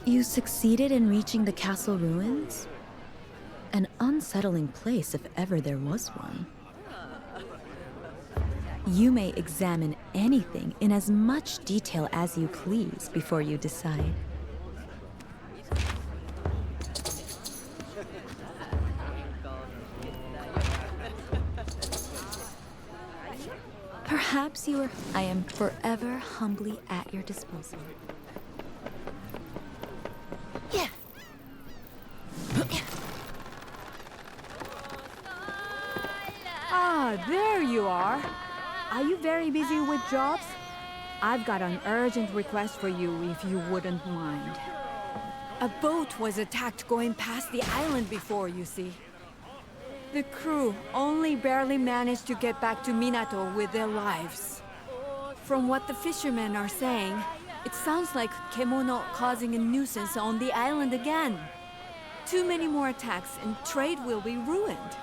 You succeeded in reaching the castle ruins? An unsettling place if ever there was one. You may examine anything in as much detail as you please before you decide. Perhaps you are... I am forever humbly at your disposal. Ah, there you are. Are you very busy with jobs? I've got an urgent request for you if you wouldn't mind. A boat was attacked going past the island before, you see. The crew only barely managed to get back to Minato with their lives. From what the fishermen are saying, it sounds like Kemono causing a nuisance on the island again. Too many more attacks and trade will be ruined.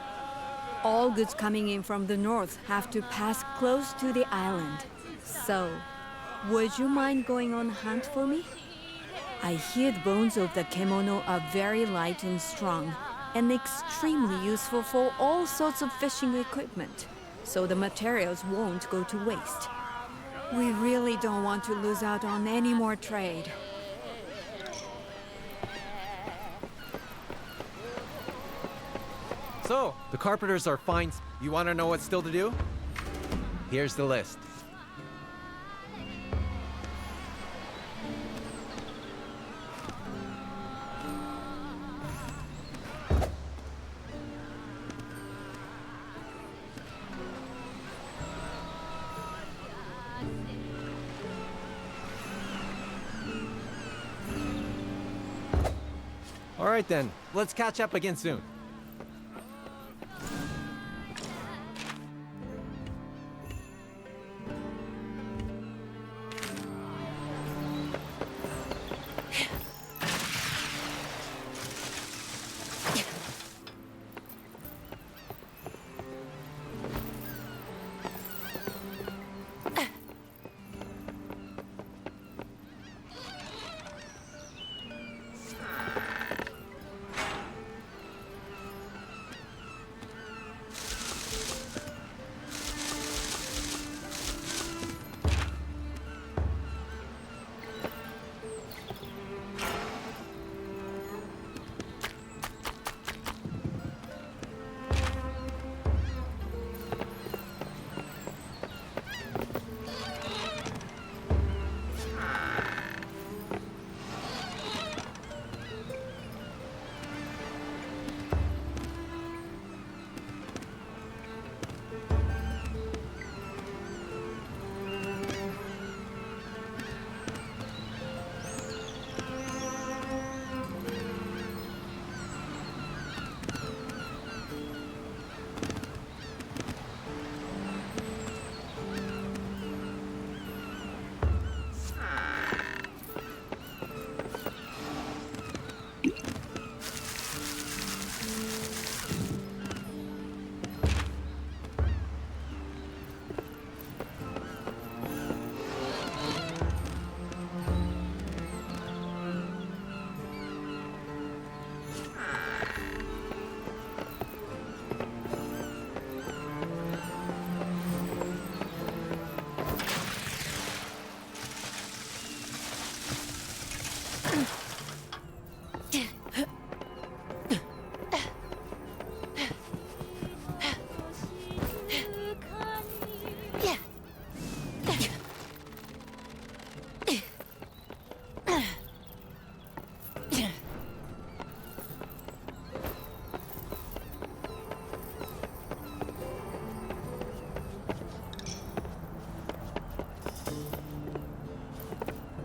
All goods coming in from the north have to pass close to the island. So, would you mind going on a hunt for me? I hear the bones of the Kemono are very light and strong, and extremely useful for all sorts of fishing equipment, so the materials won't go to waste. We really don't want to lose out on any more trade. So, the carpenters are fine. You want to know what's still to do? Here's the list. All right then, let's catch up again soon.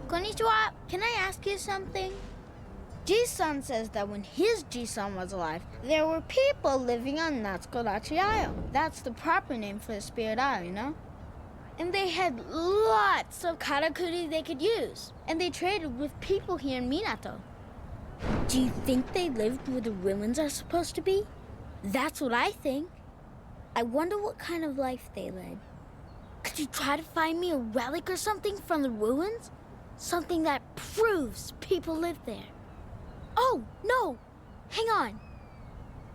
Konnichiwa, can I ask you something? Ji-san says that when his Ji-san was alive, there were people living on Natsukodachi Isle. That's the proper name for the spirit isle, you know? And they had lots of karakuri they could use. And they traded with people here in Minato. Do you think they lived where the ruins are supposed to be? That's what I think. I wonder what kind of life they led. Could you try to find me a relic or something from the ruins? Something that proves people lived there. Oh, no! Hang on.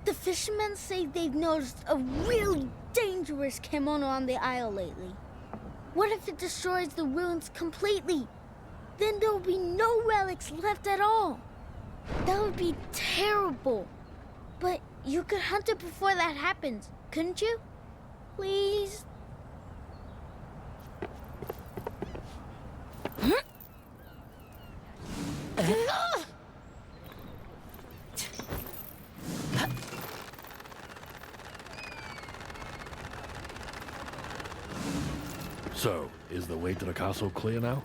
The fishermen say they've noticed a really dangerous kimono on the isle lately. What if it destroys the ruins completely? Then there'll be no relics left at all. That would be terrible. But you could hunt it before that happens, couldn't you? Please? So, is the way to the castle clear now?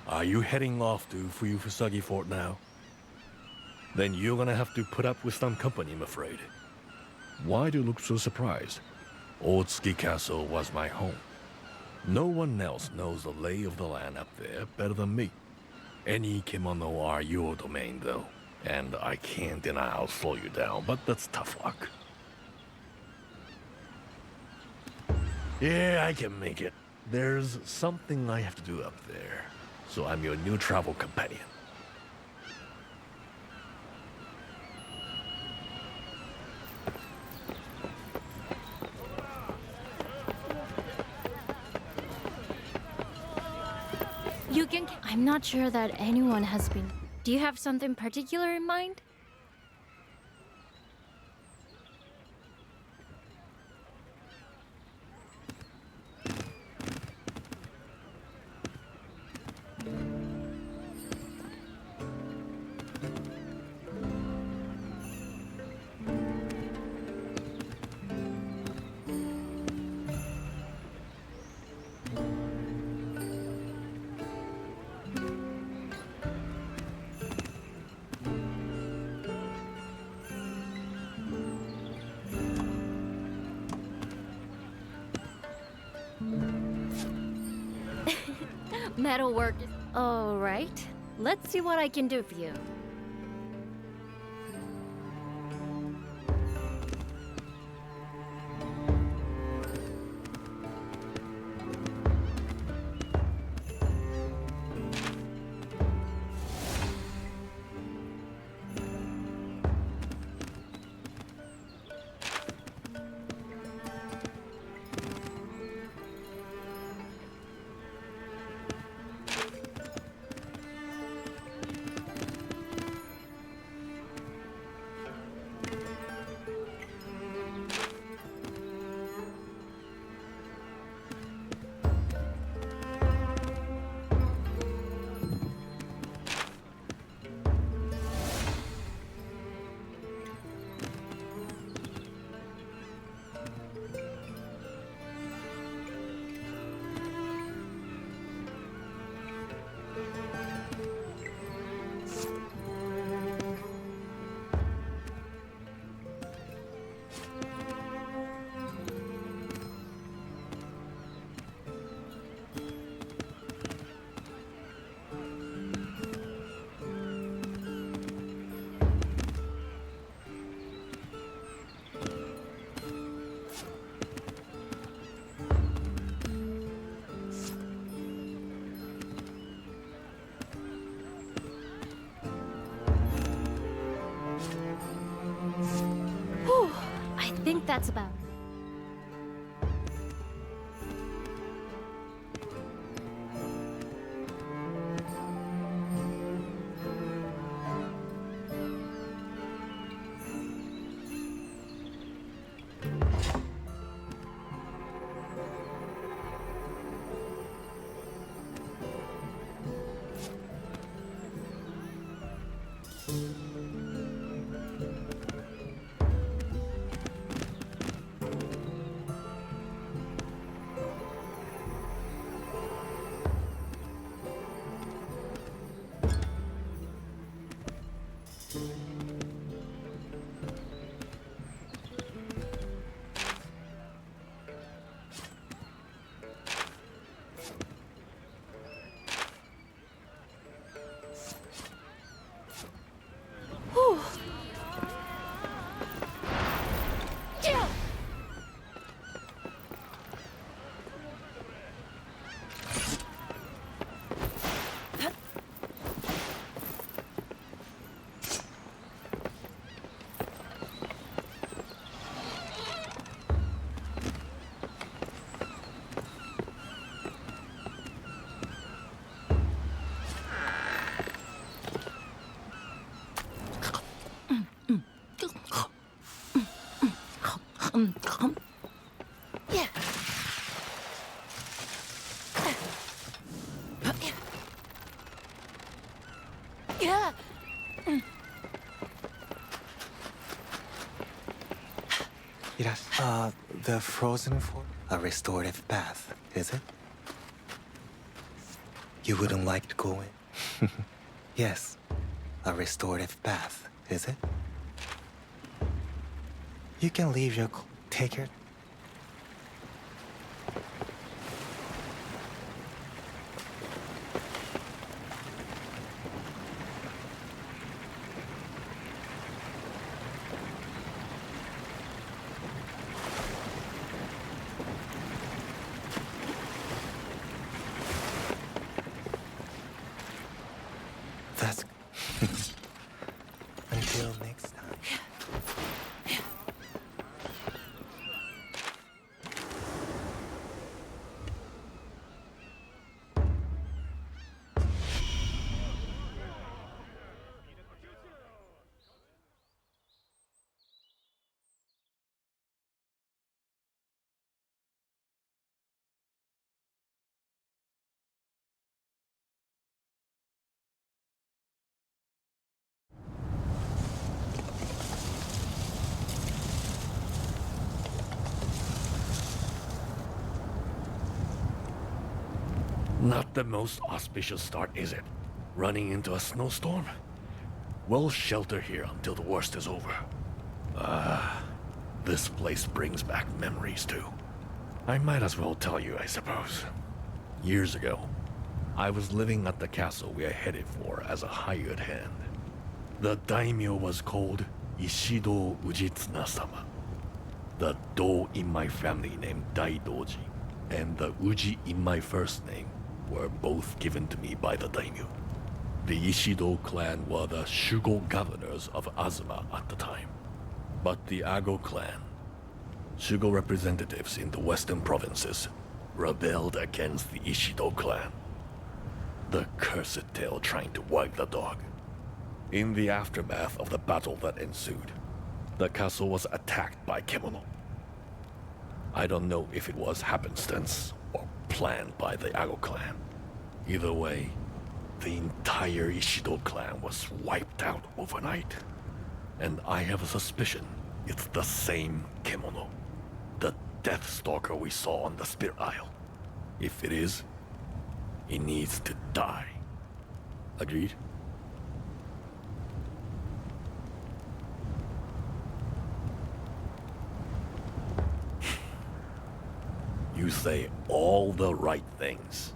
Are you heading off to Fuyufusagi Fort now? Then you're gonna have to put up with some company, I'm afraid. Why do you look so surprised? Otsuki Castle was my home. No one else knows the lay of the land up there better than me. Any kimono are your domain, though. And I can't deny I'll slow you down, but that's tough luck. Yeah, I can make it. There's something I have to do up there. So I'm your new travel companion. You can... I'm not sure that anyone has been... Do you have something particular in mind? Metalwork is... All right. Let's see what I can do for you. think that's about it. The frozen form? A restorative bath, is it? You wouldn't like to go in? Yes, a restorative bath, is it? You can leave your... Take your... That's... Until next time. Not the most auspicious start, is it? Running into a snowstorm? We'll shelter here until the worst is over. This place brings back memories too. I might as well tell you, I suppose. Years ago, I was living at the castle we are headed for as a hired hand. The daimyo was called Ishido Ujitsuna-sama. The Do in my family named Daidoji, and the Uji in my first name were both given to me by the daimyo. The Ishido clan were the Shugo governors of Azuma at the time. But the Ago clan, Shugo representatives in the western provinces, rebelled against the Ishido clan. The cursed tale trying to wag the dog. In the aftermath of the battle that ensued, the castle was attacked by Kemono. I don't know if it was happenstance or planned by the Ago clan. Either way, the entire Ishido clan was wiped out overnight. And I have a suspicion it's the same Kemono, the Deathstalker we saw on the Spirit Isle. If it is, he needs to die. Agreed? You say all the right things.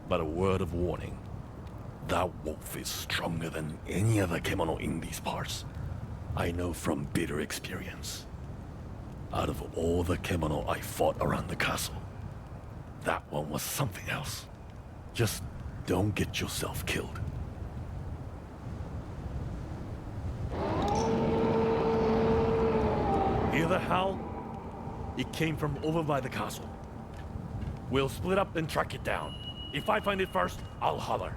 But a word of warning. That wolf is stronger than any other Kemono in these parts. I know from bitter experience. Out of all the Kemono I fought around the castle, that one was something else. Just don't get yourself killed. Hear the howl? It came from over by the castle. We'll split up and track it down. If I find it first, I'll holler.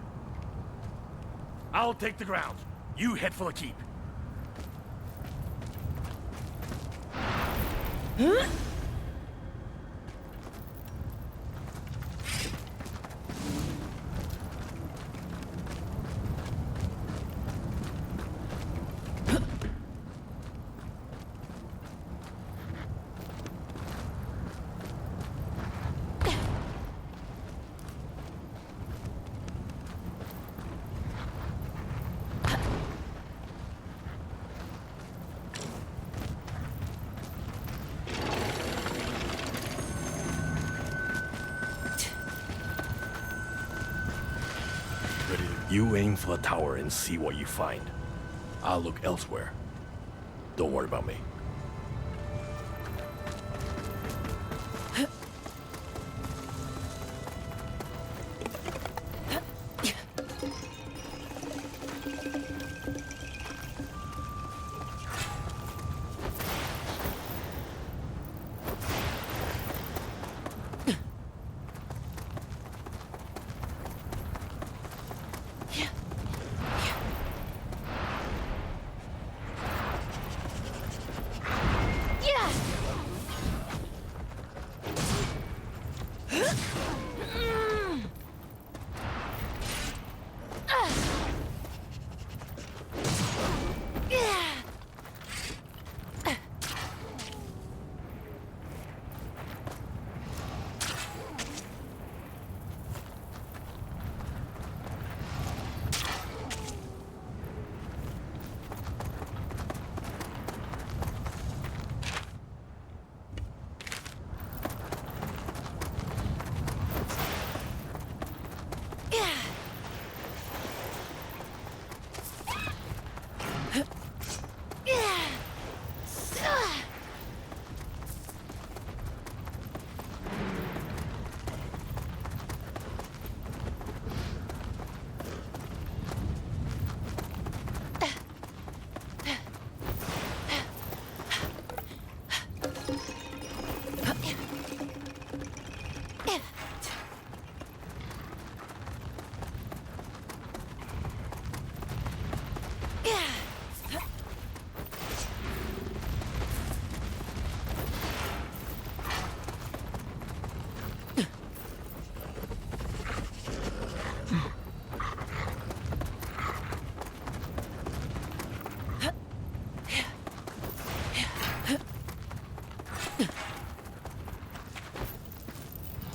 I'll take the ground. You head for the keep. You aim for the tower and see what you find. I'll look elsewhere. Don't worry about me.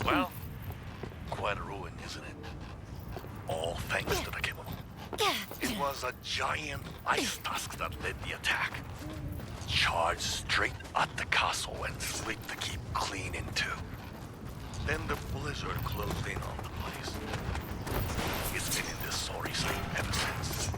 Well, quite a ruin, isn't it? All thanks to the kibble. It was a giant ice tusk that led the attack. Charged straight at the castle and split the keep clean in two. Then the blizzard closed in on the place. It's been in this sorry state ever since.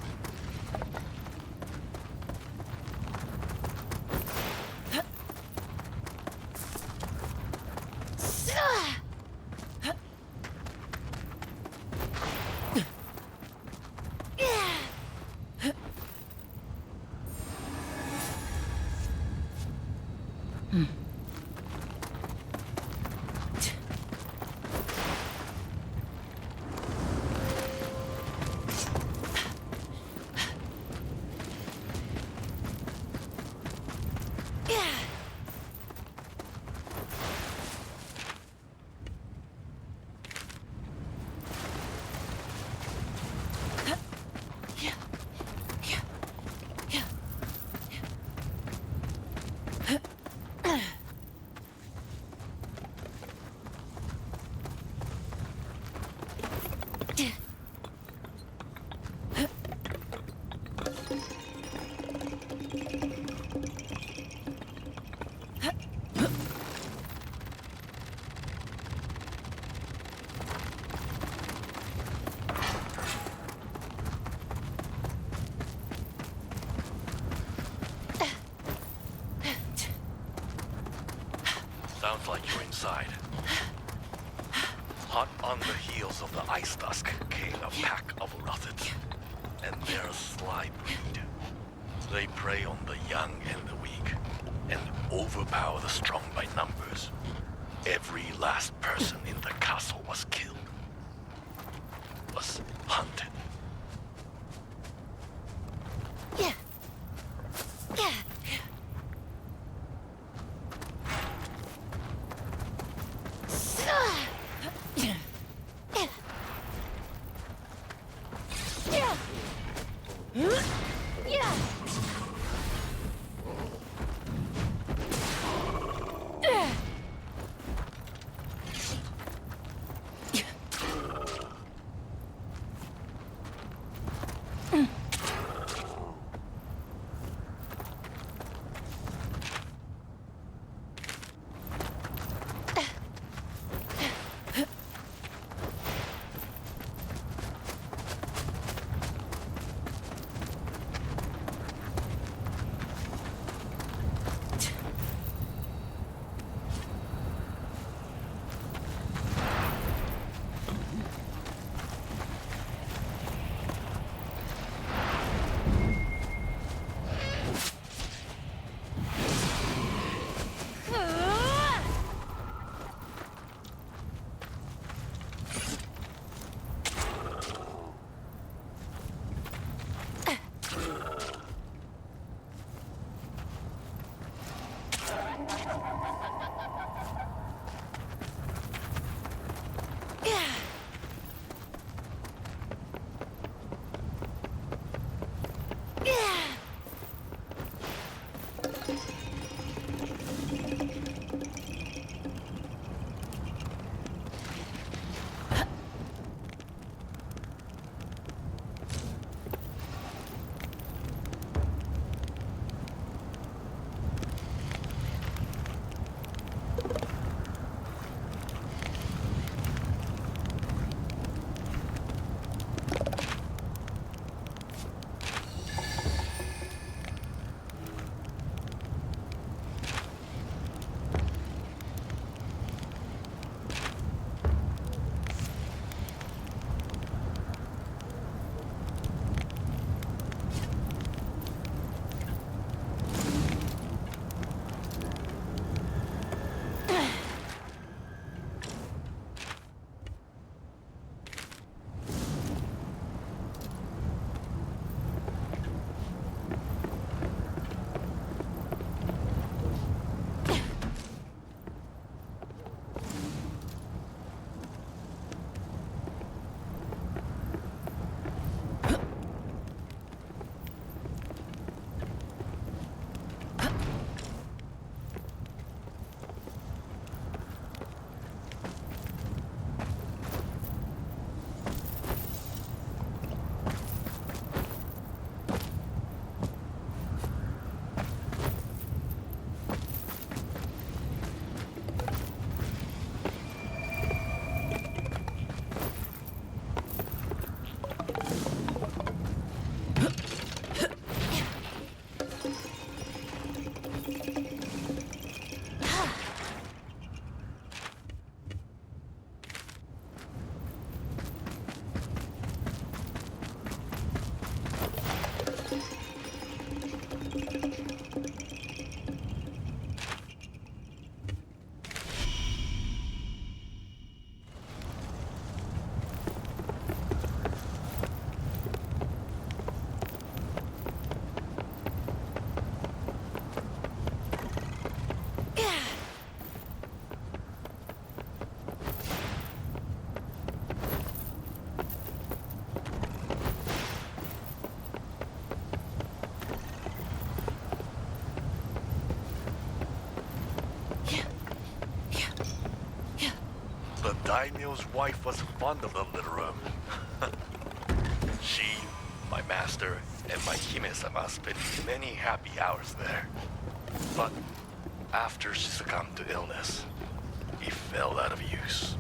Sounds like you're inside. Hot on the heels of the ice tusk came a pack of Ruthids, and they're a sly breed. They prey on the young and the weak. and overpower the strong by numbers. Every last person in the castle was killed. Was hunted. The daimyo's wife was fond of the little room. She, my master, and my hime-sama spent many happy hours there. But after she succumbed to illness, he fell out of use.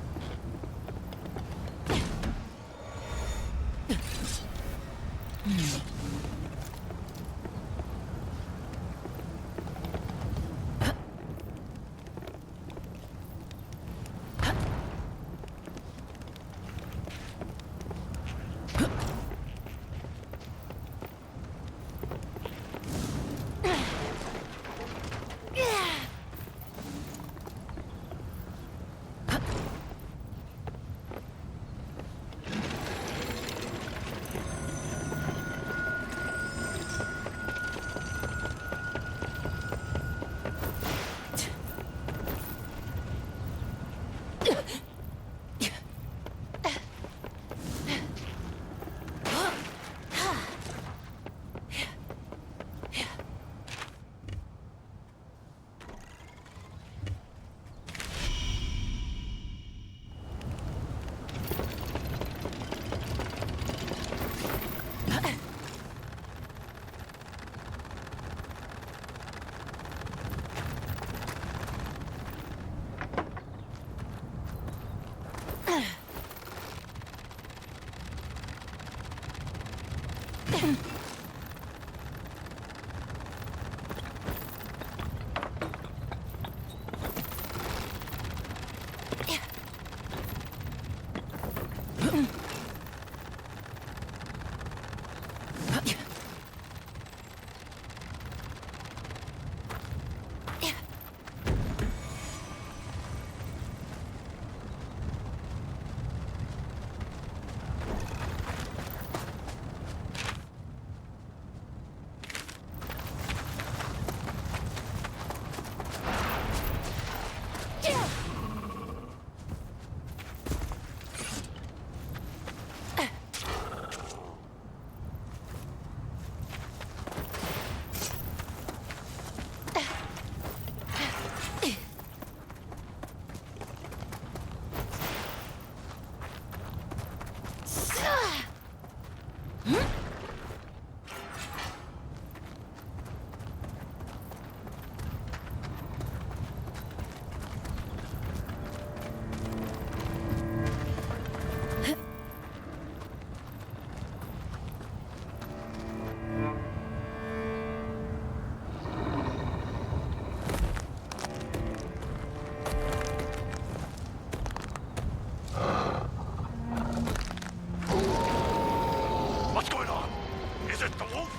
the wolf?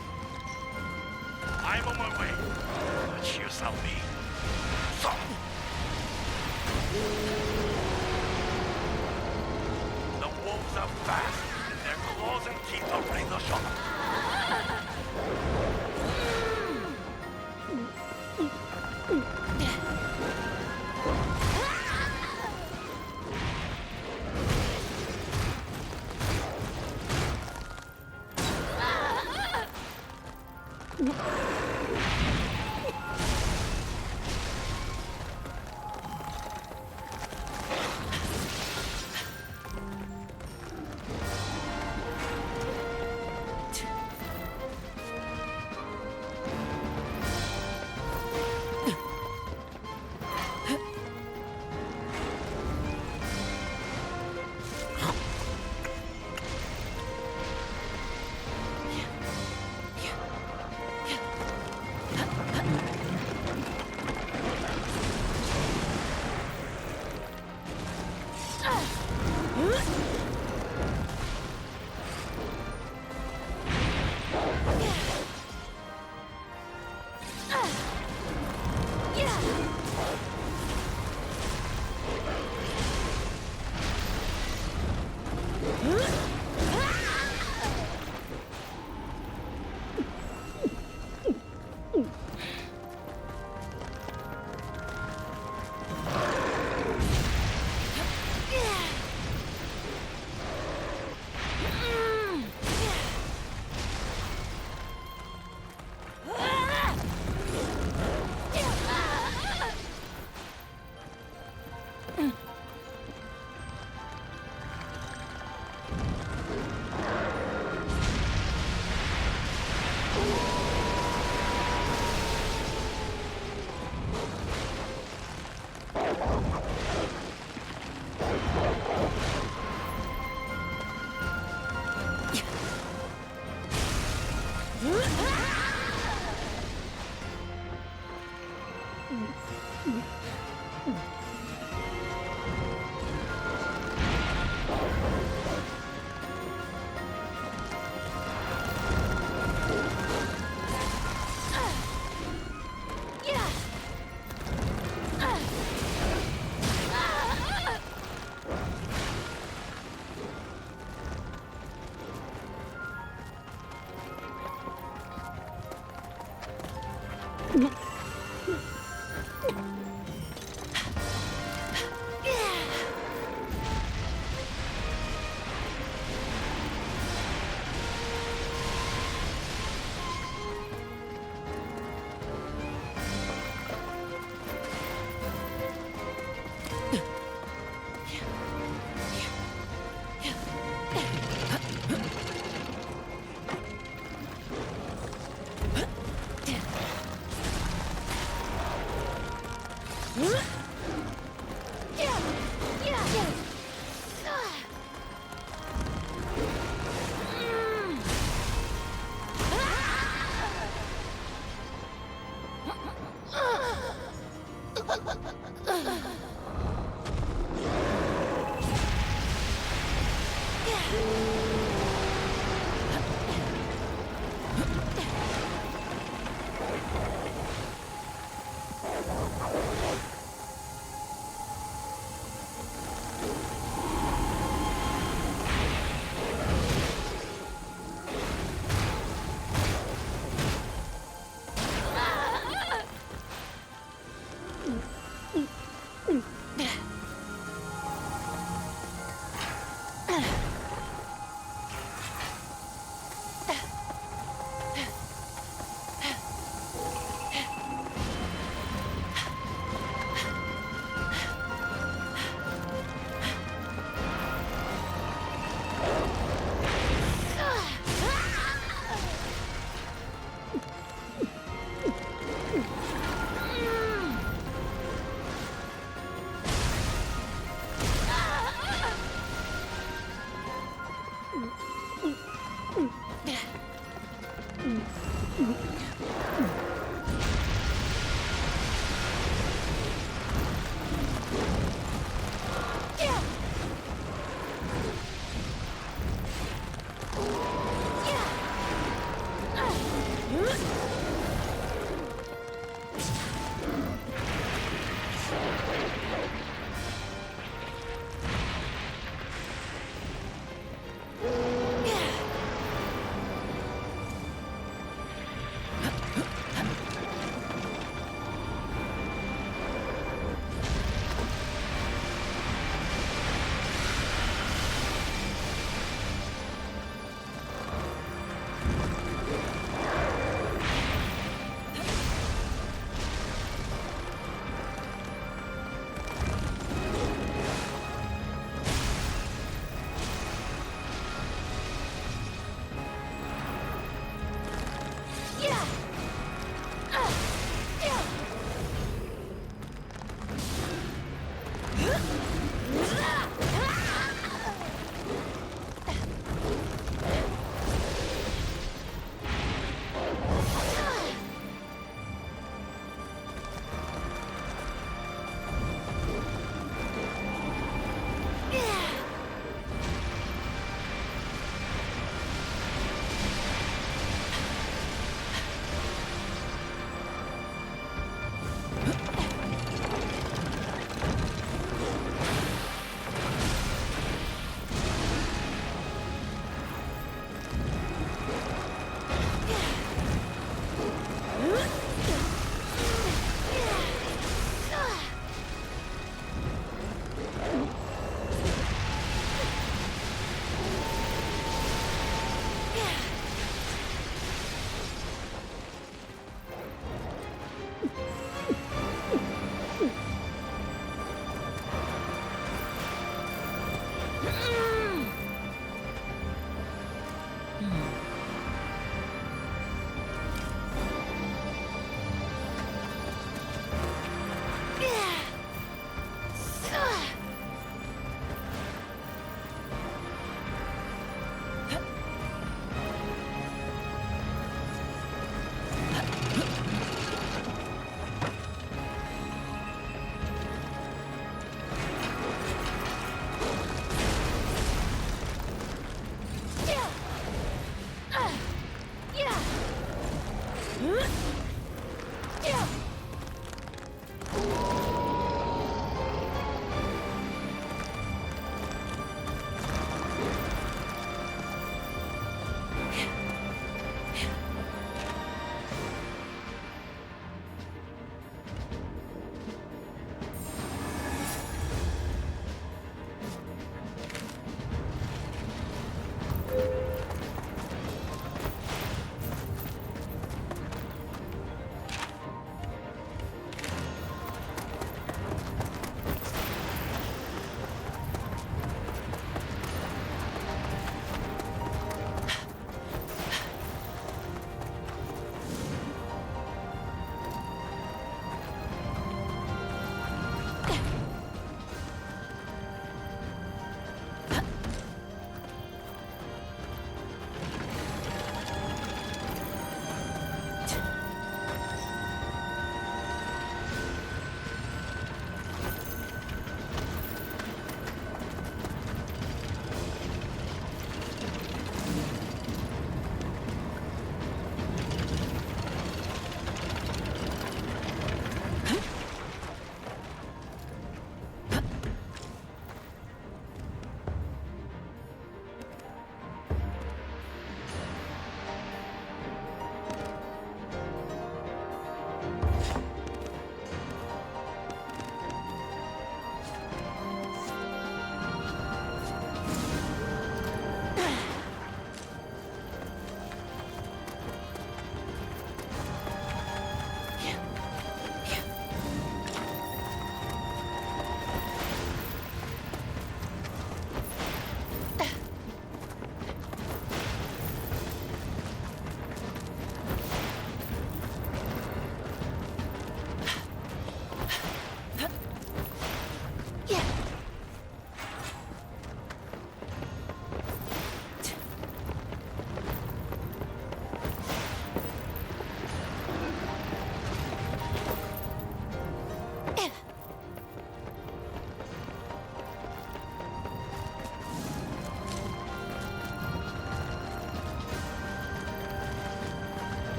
I'm on my way. But you shall be. So. The wolves are fast, and their claws and teeth are razor sharp.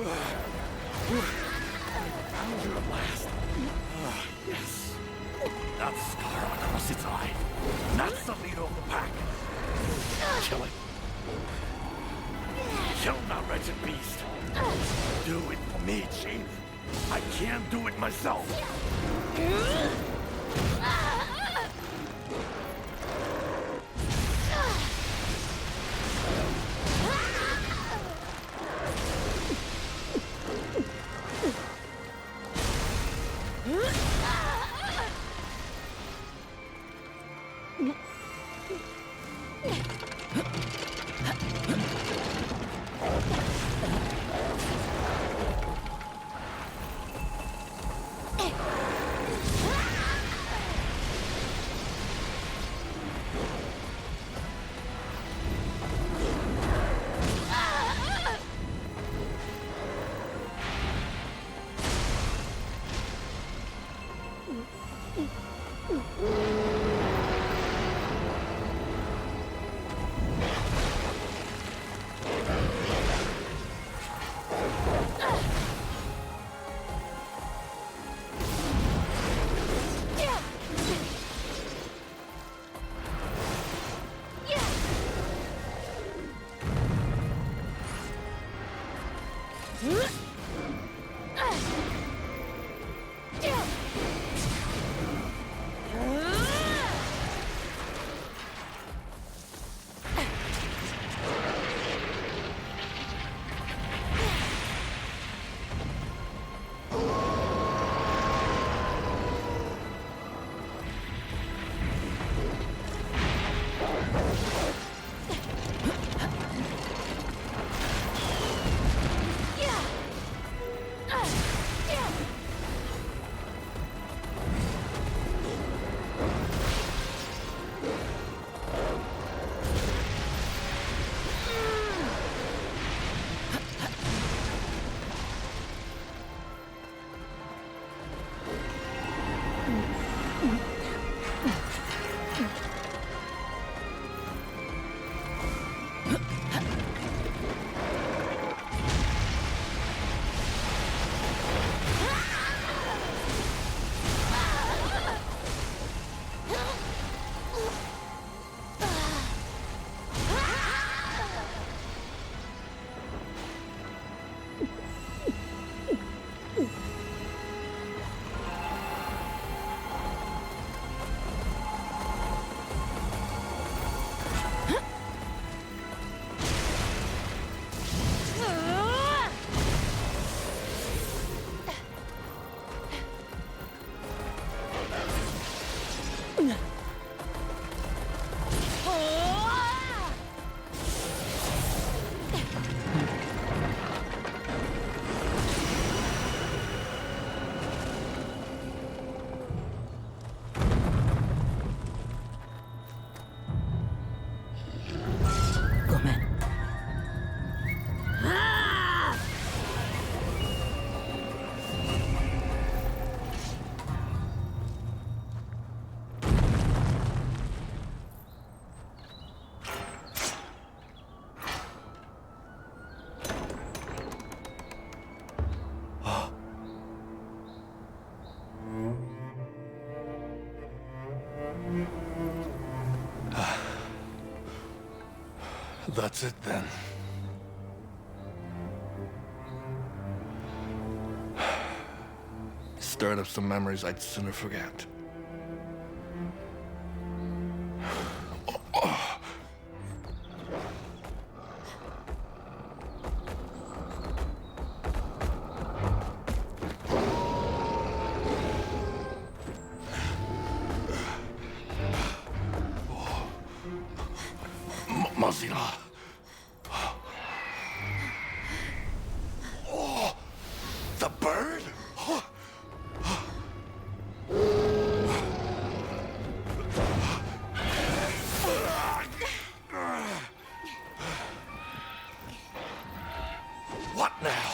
Found you at last. Yes. That scar across its eye. That's the leader of the pack. Kill it. Kill that wretched beast. Do it for me, Chief. I can't do it myself. That's it then. Stirred up some memories I'd sooner forget. Mazina. Oh, the bird? What now?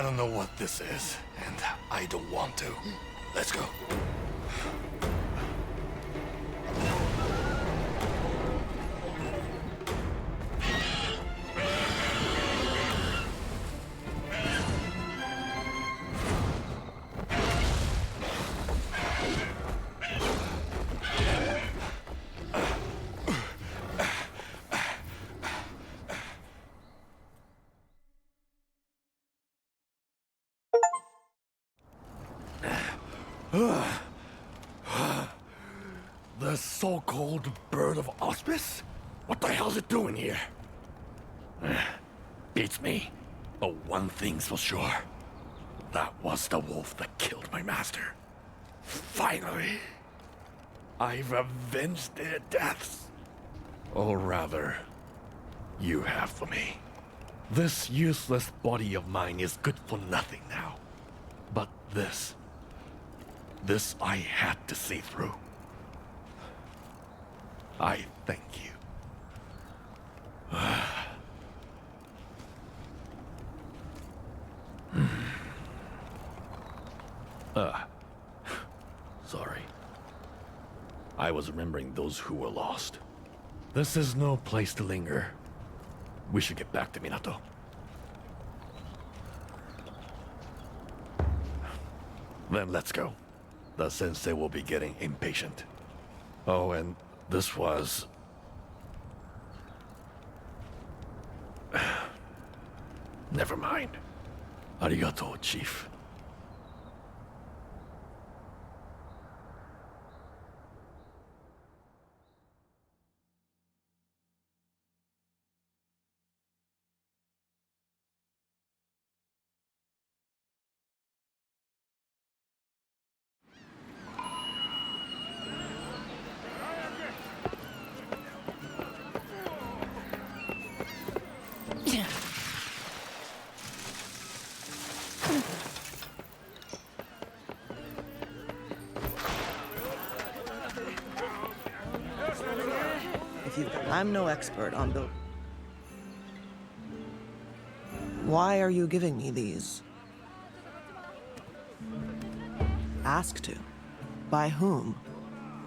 don't know what this is, and I don't want to. Let's go. The so-called Bird of Auspice? What the hell's it doing here? Beats me. But one thing's for sure. That was the wolf that killed my master. Finally! I've avenged their deaths. Or rather, you have for me. This useless body of mine is good for nothing now. But this I had to see through. I thank you. Sorry. I was remembering those who were lost. This is no place to linger. We should get back to Minato. Then let's go. The sensei will be getting impatient. Oh, and this was... Never mind. Arigato, Chief. I'm no expert on the... Why are you giving me these? Asked to. By whom?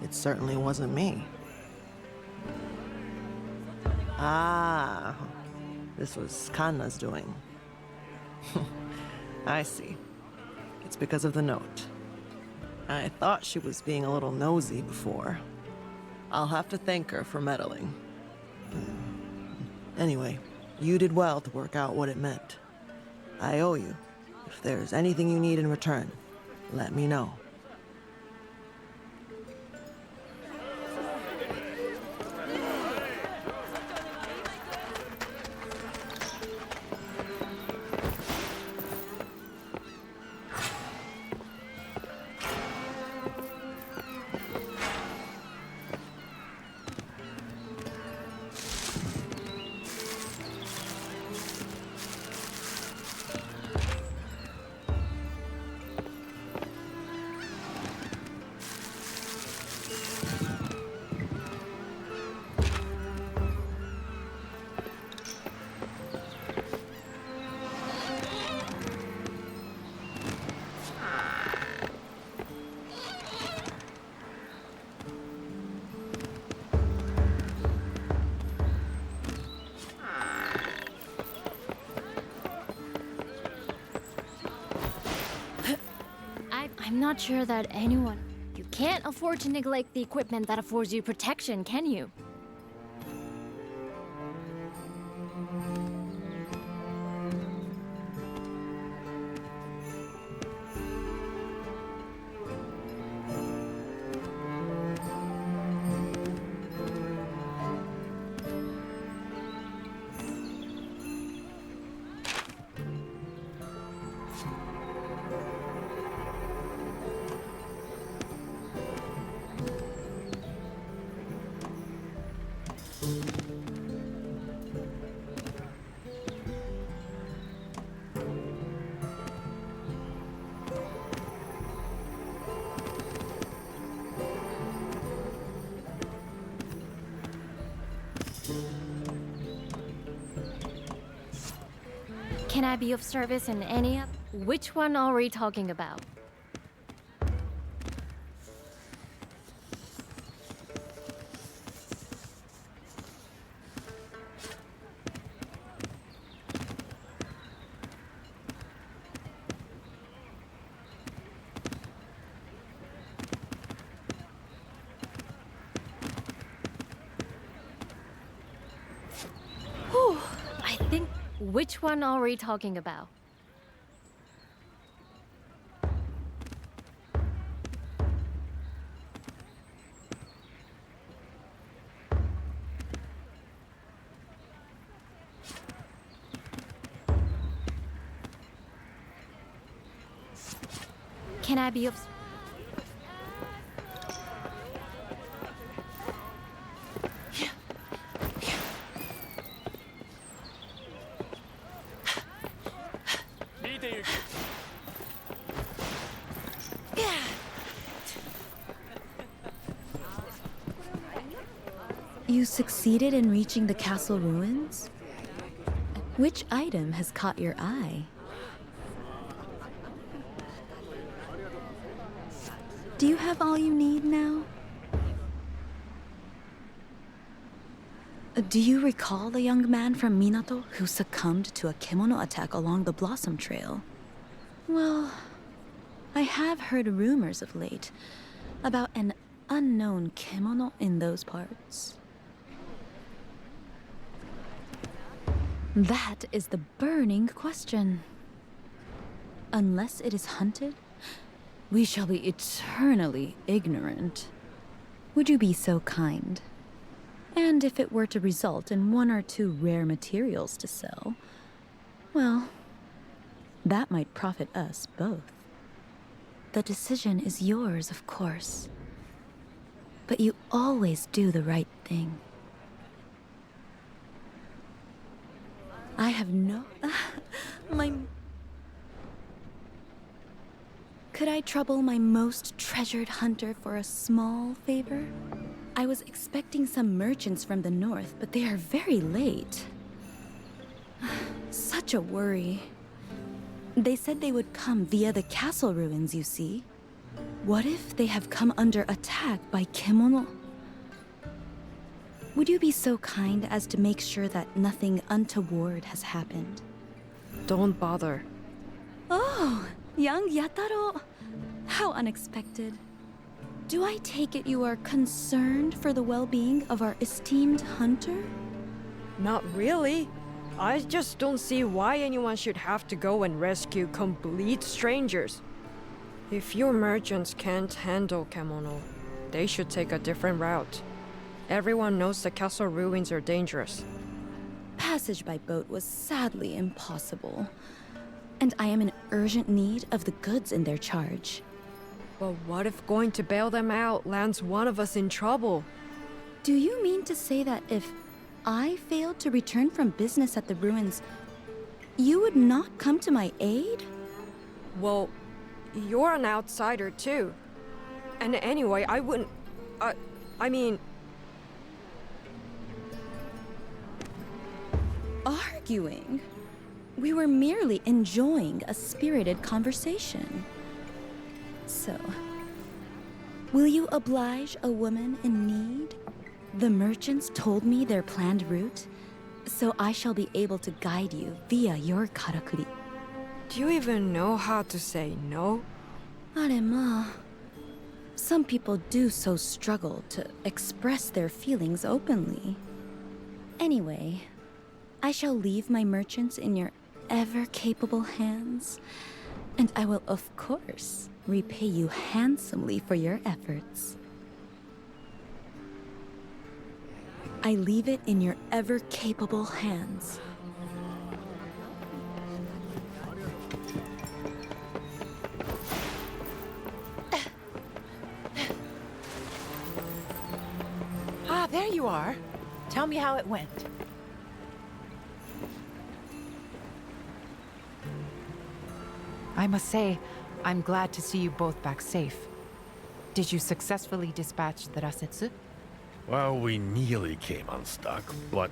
It certainly wasn't me. Ah, this was Kanna's doing. I see. It's because of the note. I thought she was being a little nosy before. I'll have to thank her for meddling. Anyway, you did well to work out what it meant. I owe you. If there's anything you need in return, let me know. I'm not sure that anyone... You can't afford to neglect the equipment that affords you protection, can you? Can I be of service in any other? which one are we talking about? Whew, I think which one are we talking about? Can I be of... You succeeded in reaching the castle ruins? Which item has caught your eye? Do you have all you need now? Do you recall the young man from Minato who succumbed to a kimono attack along the Blossom Trail? Well, I have heard rumors of late about an unknown kimono in those parts. That is the burning question. Unless it is hunted, we shall be eternally ignorant. Would you be so kind? And if it were to result in 1 or 2 rare materials to sell, well, that might profit us both. The decision is yours, of course. But you always do the right thing. I have no... Could I trouble my most treasured hunter for a small favor? I was expecting some merchants from the north, but they are very late. Such a worry. They said they would come via the castle ruins, you see. What if they have come under attack by kimono? Would you be so kind as to make sure that nothing untoward has happened? Don't bother. Oh, young Yataro. How unexpected. Do I take it you are concerned for the well-being of our esteemed hunter? Not really. I just don't see why anyone should have to go and rescue complete strangers. If your merchants can't handle kimono, they should take a different route. Everyone knows the castle ruins are dangerous. Passage by boat was sadly impossible. And I am in urgent need of the goods in their charge. But what if going to bail them out lands one of us in trouble? Do you mean to say that if I failed to return from business at the ruins, you would not come to my aid? Well, you're an outsider too. And anyway, I wouldn't... I mean... Arguing? We were merely enjoying a spirited conversation. So, will you oblige a woman in need? The merchants told me their planned route, so I shall be able to guide you via your karakuri. Do you even know how to say no? Arema. Some people do so struggle to express their feelings openly. Anyway, I shall leave my merchants in your ever-capable hands, and I will, of course, repay you handsomely for your efforts. I leave it in your ever-capable hands. Ah, there you are. Tell me how it went. I must say, I'm glad to see you both back safe. Did you successfully dispatch the Rasetsu? Well, we nearly came unstuck, but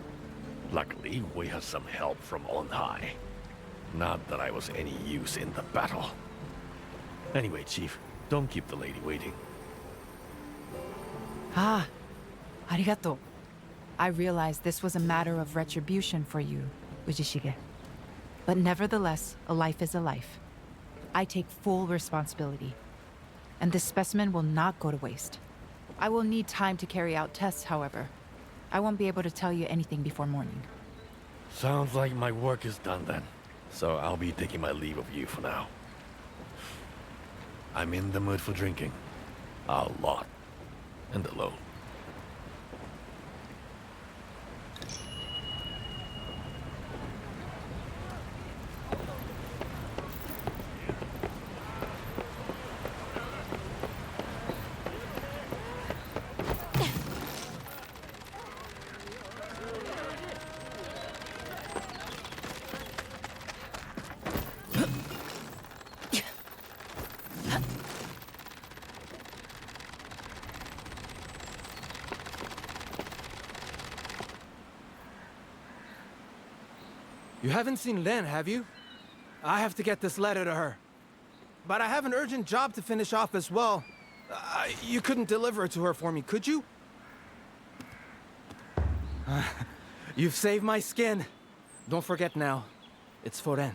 luckily we had some help from on high. Not that I was any use in the battle. Anyway, Chief, don't keep the lady waiting. Ah, arigato. I realize this was a matter of retribution for you, Ujishige. But nevertheless, a life is a life. I take full responsibility. And this specimen will not go to waste. I will need time to carry out tests, however. I won't be able to tell you anything before morning. Sounds like my work is done then. So I'll be taking my leave of you for now. I'm in the mood for drinking. A lot. And alone. You haven't seen Len, have you? I have to get this letter to her. But I have an urgent job to finish off as well. You couldn't deliver it to her for me, could you? You've saved my skin. Don't forget now. It's for Ren.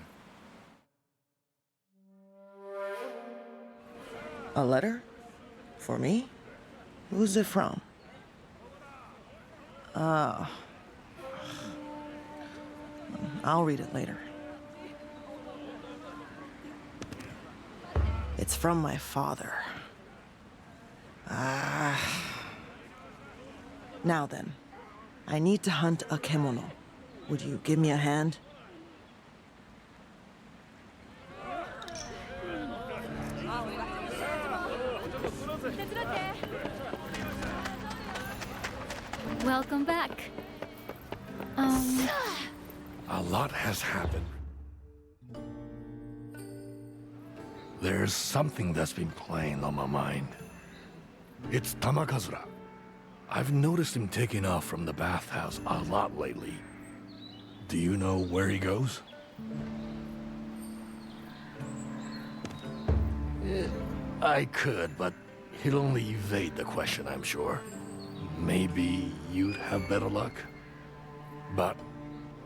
A letter? For me? Who's it from? I'll read it later. It's from my father. Now then, I need to hunt a kemono. Would you give me a hand? Welcome back. A lot has happened. There's something that's been playing on my mind. It's Tamakazura. I've noticed him taking off from the bathhouse a lot lately. Do you know where he goes? I could, but he'll only evade the question, I'm sure. Maybe you'd have better luck? But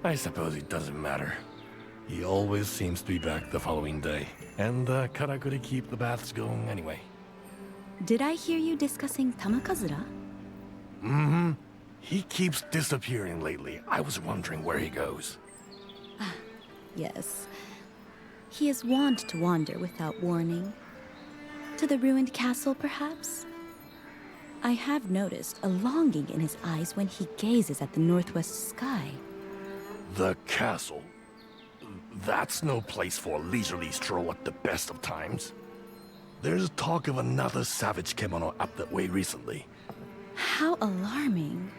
I suppose it doesn't matter. He always seems to be back the following day, and Karakuri keep the baths going anyway. Did I hear you discussing Tamakazura? Mm-hmm. He keeps disappearing lately. I was wondering where he goes. Yes. He is wont to wander without warning. To the ruined castle, perhaps? I have noticed a longing in his eyes when he gazes at the northwest sky. The castle? That's no place for a leisurely stroll at the best of times. There's talk of another savage kemono up that way recently. How alarming.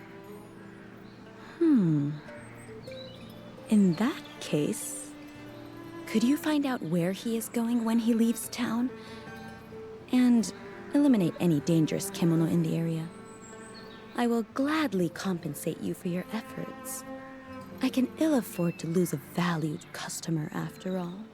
In that case, could you find out where he is going when he leaves town? And eliminate any dangerous kemono in the area. I will gladly compensate you for your efforts. I can ill afford to lose a valued customer after all.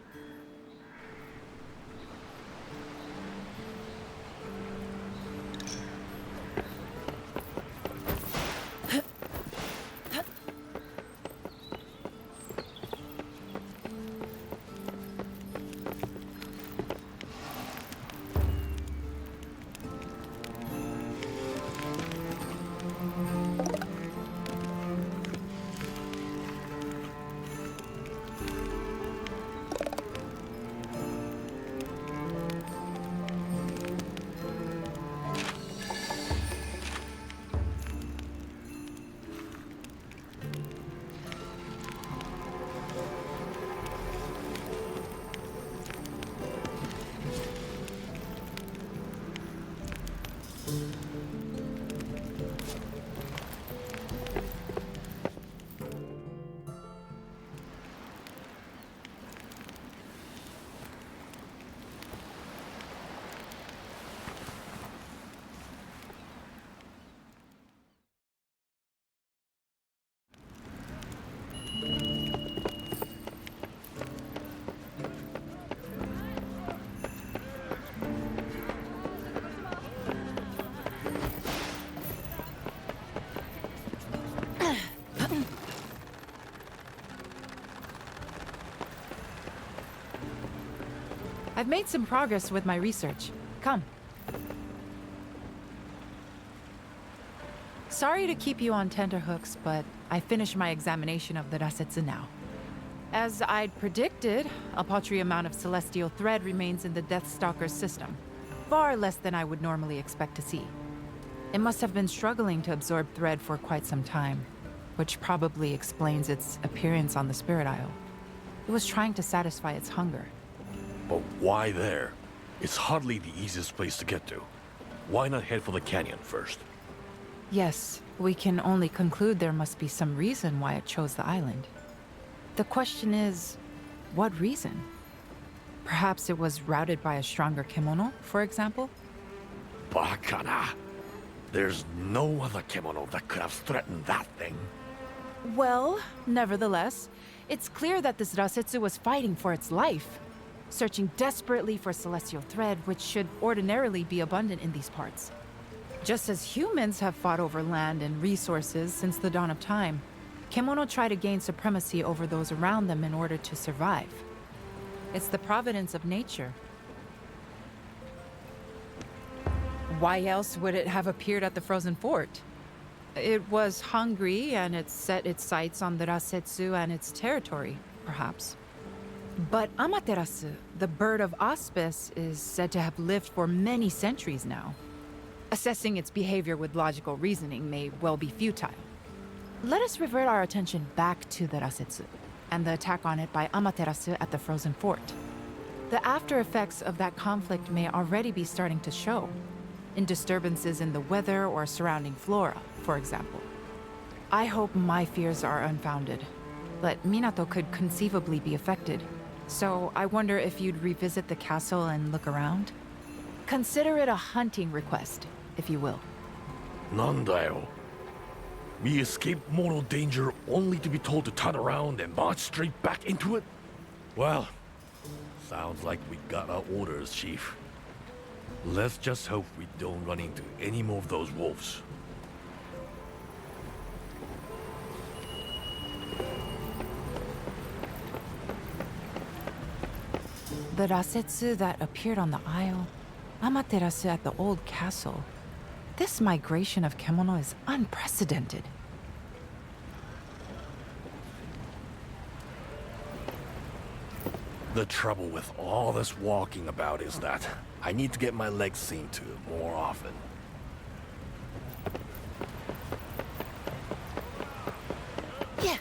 I've made some progress with my research. Come. Sorry to keep you on tenterhooks, but I finished my examination of the Rasetsu now. As I'd predicted, a paltry amount of celestial thread remains in the Deathstalker's system. Far less than I would normally expect to see. It must have been struggling to absorb thread for quite some time, which probably explains its appearance on the Spirit Isle. It was trying to satisfy its hunger. But why there? It's hardly the easiest place to get to. Why not head for the canyon first? Yes, we can only conclude there must be some reason why it chose the island. The question is, what reason? Perhaps it was routed by a stronger kimono, for example? Bakana! There's no other kimono that could have threatened that thing. Well, nevertheless, it's clear that this Rasetsu was fighting for its life, searching desperately for celestial thread, which should ordinarily be abundant in these parts. Just as humans have fought over land and resources since the dawn of time, Kemono try to gain supremacy over those around them in order to survive. It's the providence of nature. Why else would it have appeared at the frozen fort? It was hungry and it set its sights on the Rasetsu and its territory, perhaps. But Amaterasu, the bird of auspice, is said to have lived for many centuries now. Assessing its behavior with logical reasoning may well be futile. Let us revert our attention back to the Rasetsu and the attack on it by Amaterasu at the frozen fort. The after effects of that conflict may already be starting to show, in disturbances in the weather or surrounding flora, for example. I hope my fears are unfounded, but Minato could conceivably be affected. So I wonder if you'd revisit the castle and look around? Consider it a hunting request, if you will. Nandayo. We escaped mortal danger only to be told to turn around and march straight back into it? Well, sounds like we got our orders, Chief. Let's just hope we don't run into any more of those wolves. The Rasetsu that appeared on the isle, Amaterasu at the old castle. This migration of Kemono is unprecedented. The trouble with all this walking about is that I need to get my legs seen to more often. Yeah.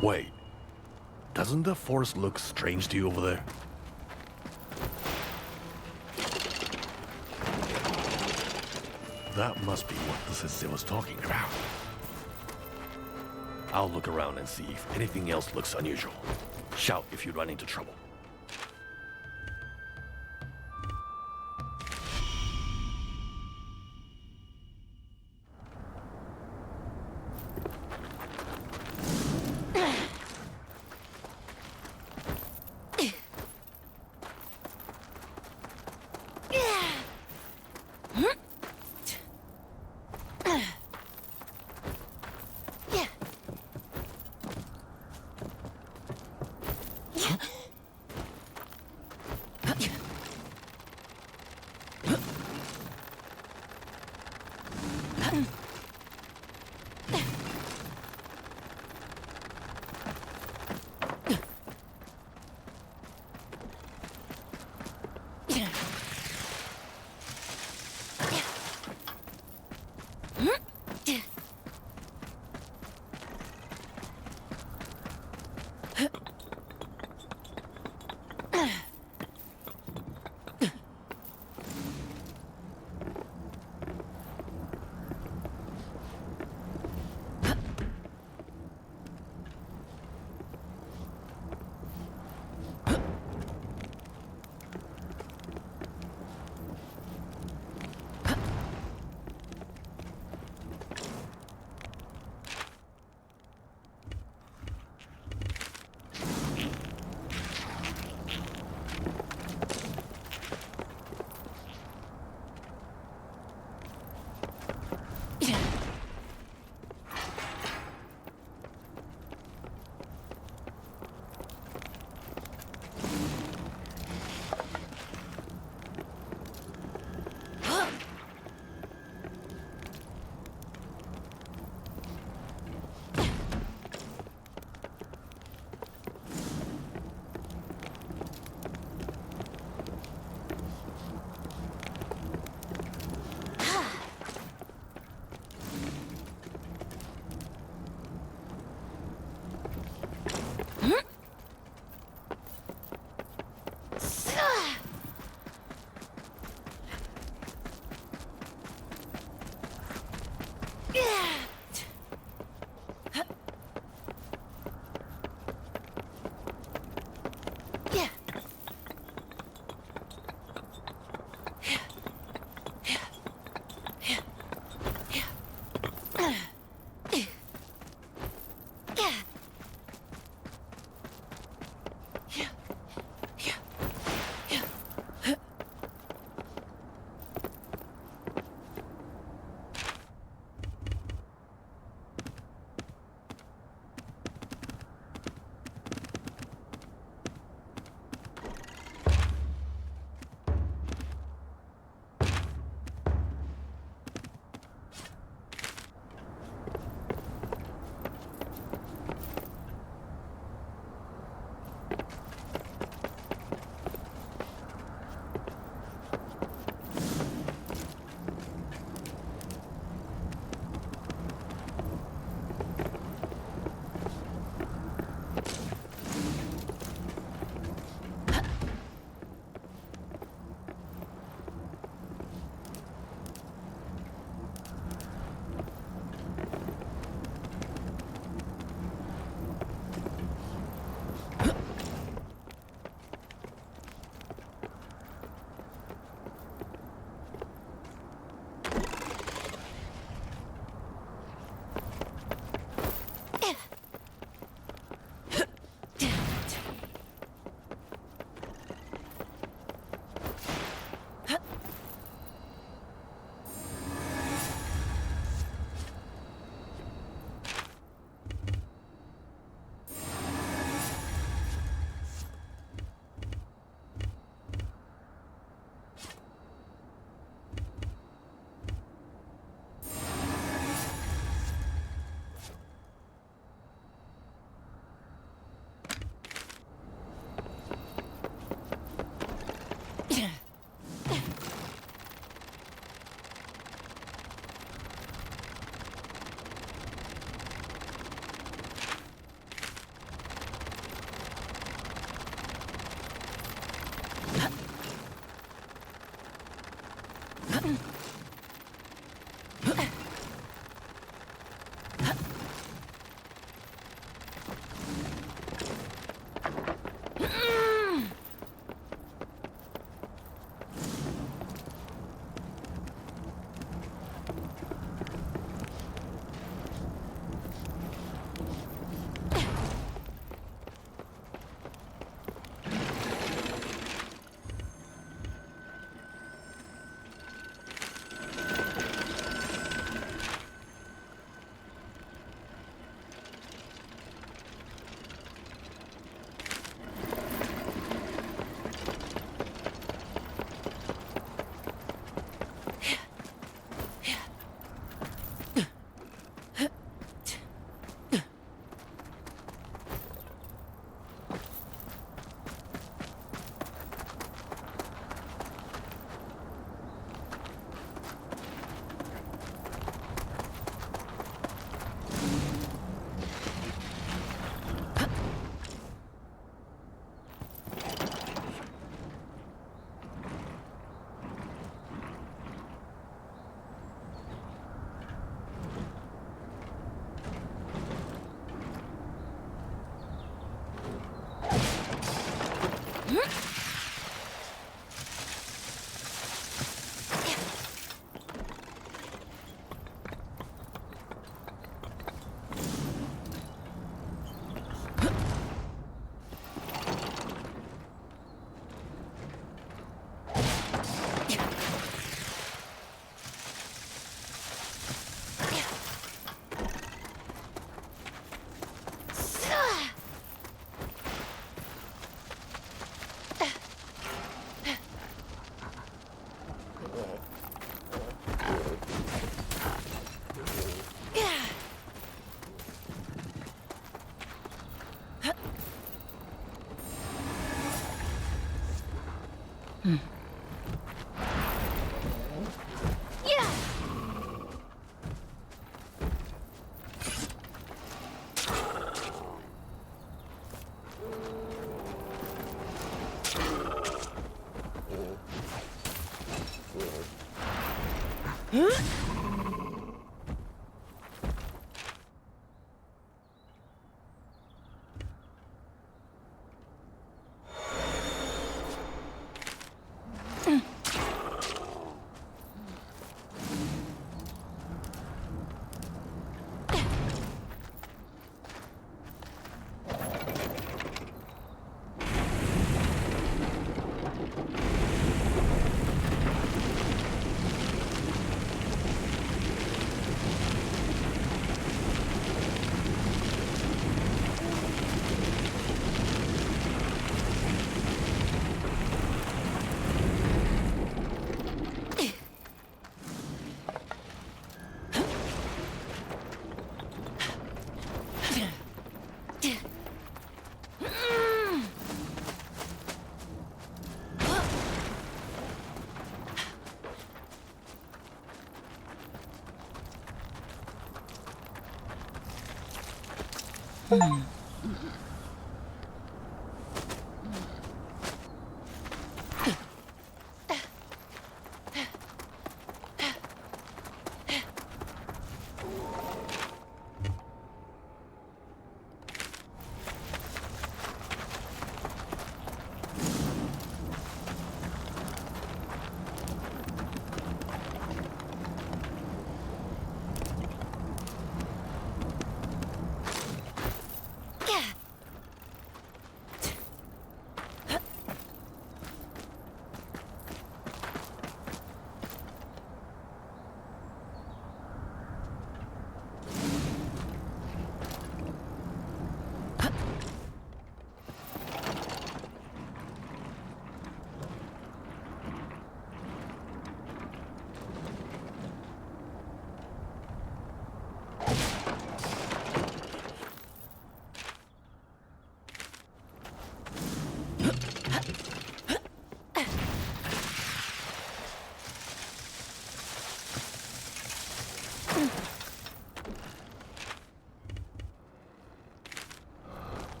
Wait, doesn't the forest look strange to you over there? That must be what the sensei was talking about. I'll look around and see if anything else looks unusual. Shout if you run into trouble.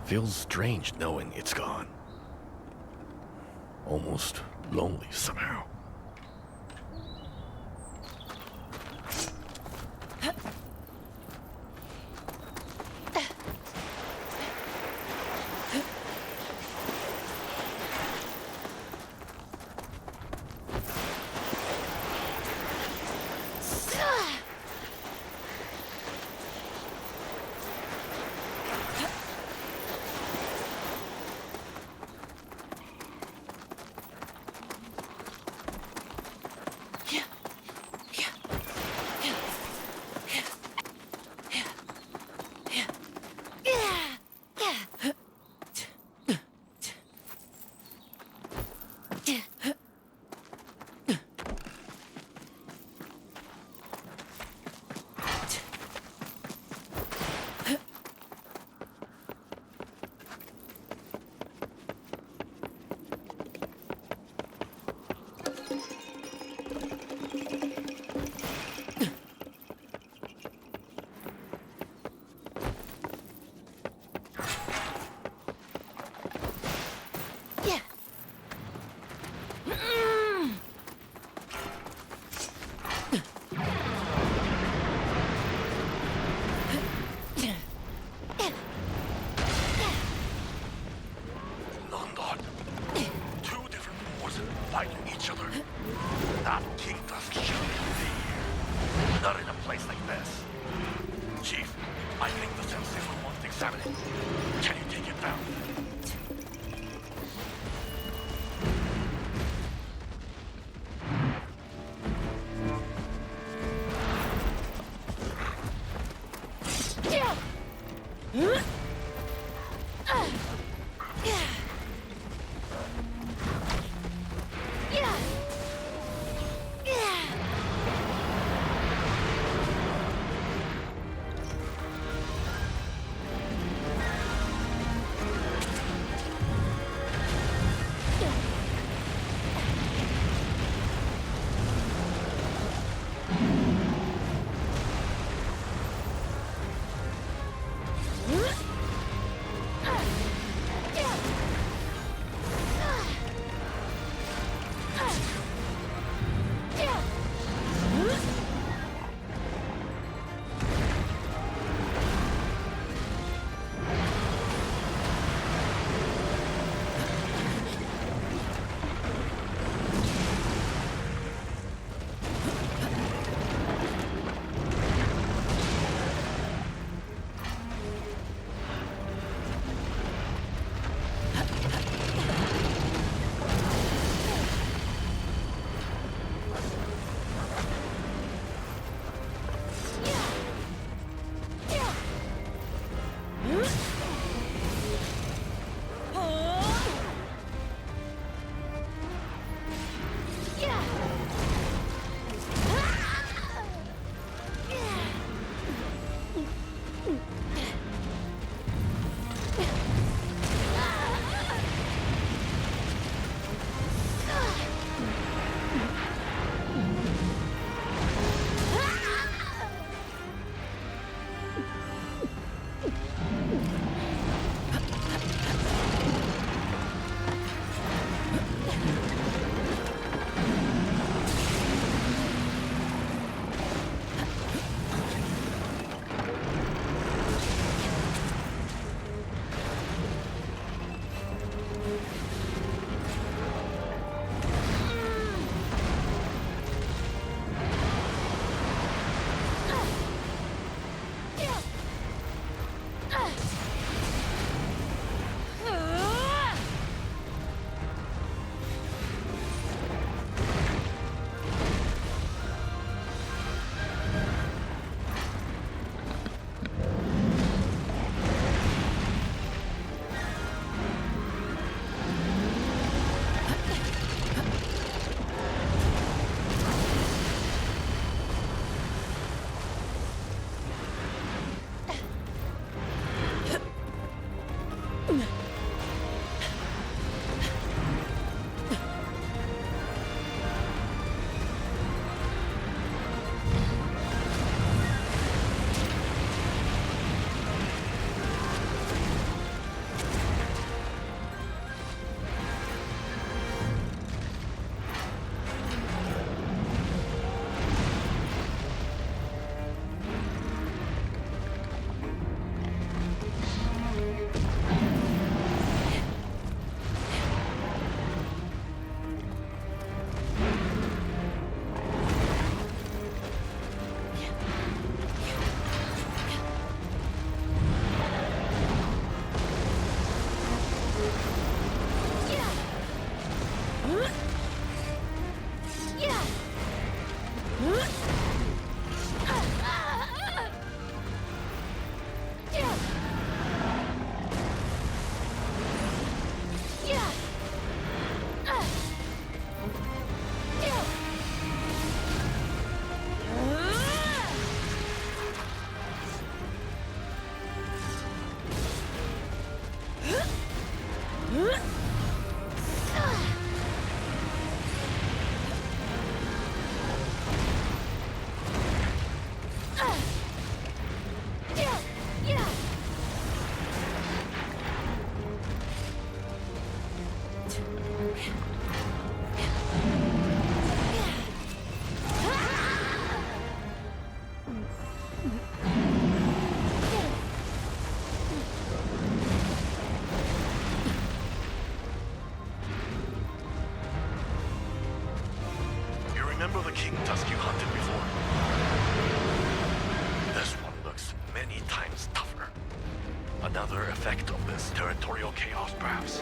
Feels strange knowing it's gone. Almost lonely somehow. place like this. Chief, I think the sensei will want to examine it. Can you take it down? Another effect of this territorial chaos, perhaps.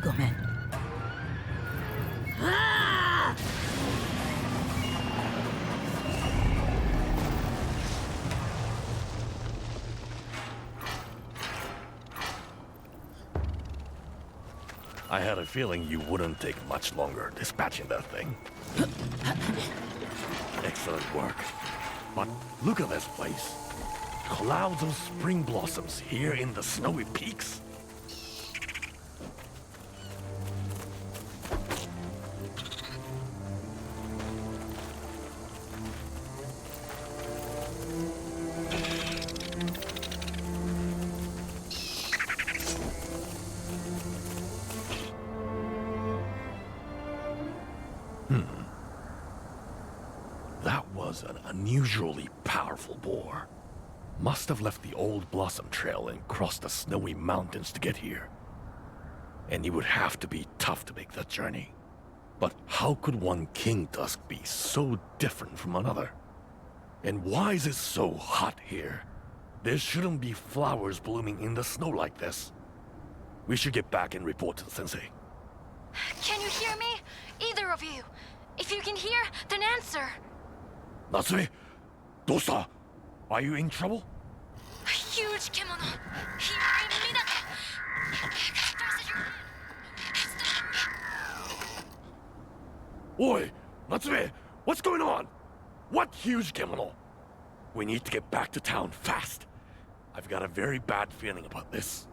ごめん。I had a feeling you wouldn't take much longer dispatching that thing. Excellent work. But look at this place. Clouds of spring blossoms here in the snowy peaks. That was an unusually powerful boar. Must have left the old blossom trail and crossed the snowy mountains to get here. And it would have to be tough to make that journey. But how could one king tusk be so different from another? And why is it so hot here? There shouldn't be flowers blooming in the snow like this. We should get back and report to the sensei. Can you hear me? Either of you. If you can hear, then answer. Natsume, dosta? Are you in trouble? A huge kimono. Here in Minato. Express your It's the... Oi, Natsume, what's going on? What huge kimono? We need to get back to town fast. I've got a very bad feeling about this.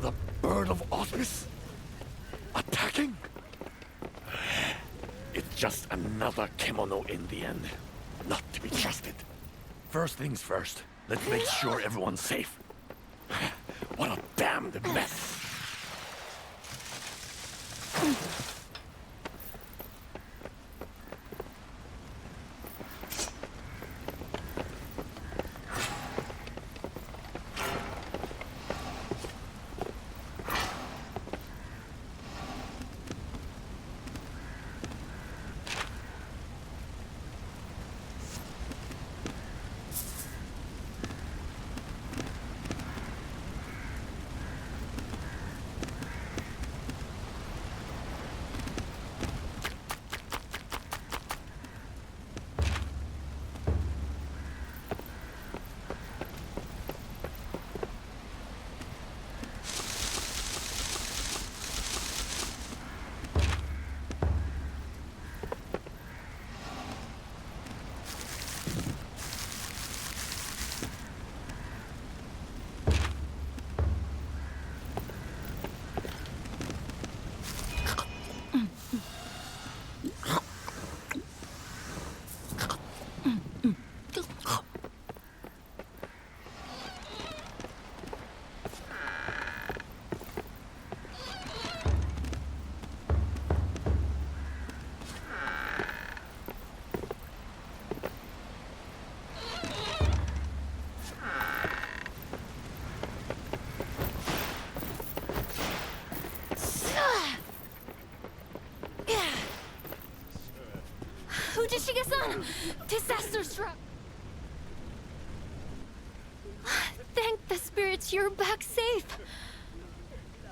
The bird of auspice? Attacking? It's just another kimono in the end. Not to be trusted. First things first, let's make sure everyone's safe. What a damned mess. Ujishige-san! Disaster struck! Thank the spirits you're back safe.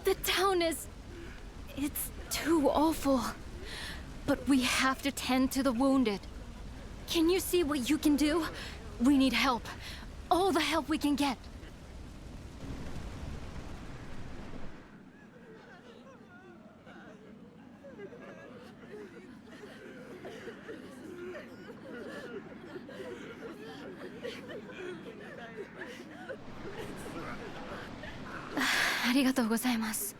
The town is... it's too awful. But we have to tend to the wounded. Can you see what you can do? We need help. All the help we can get. Arigatou gozaimasu.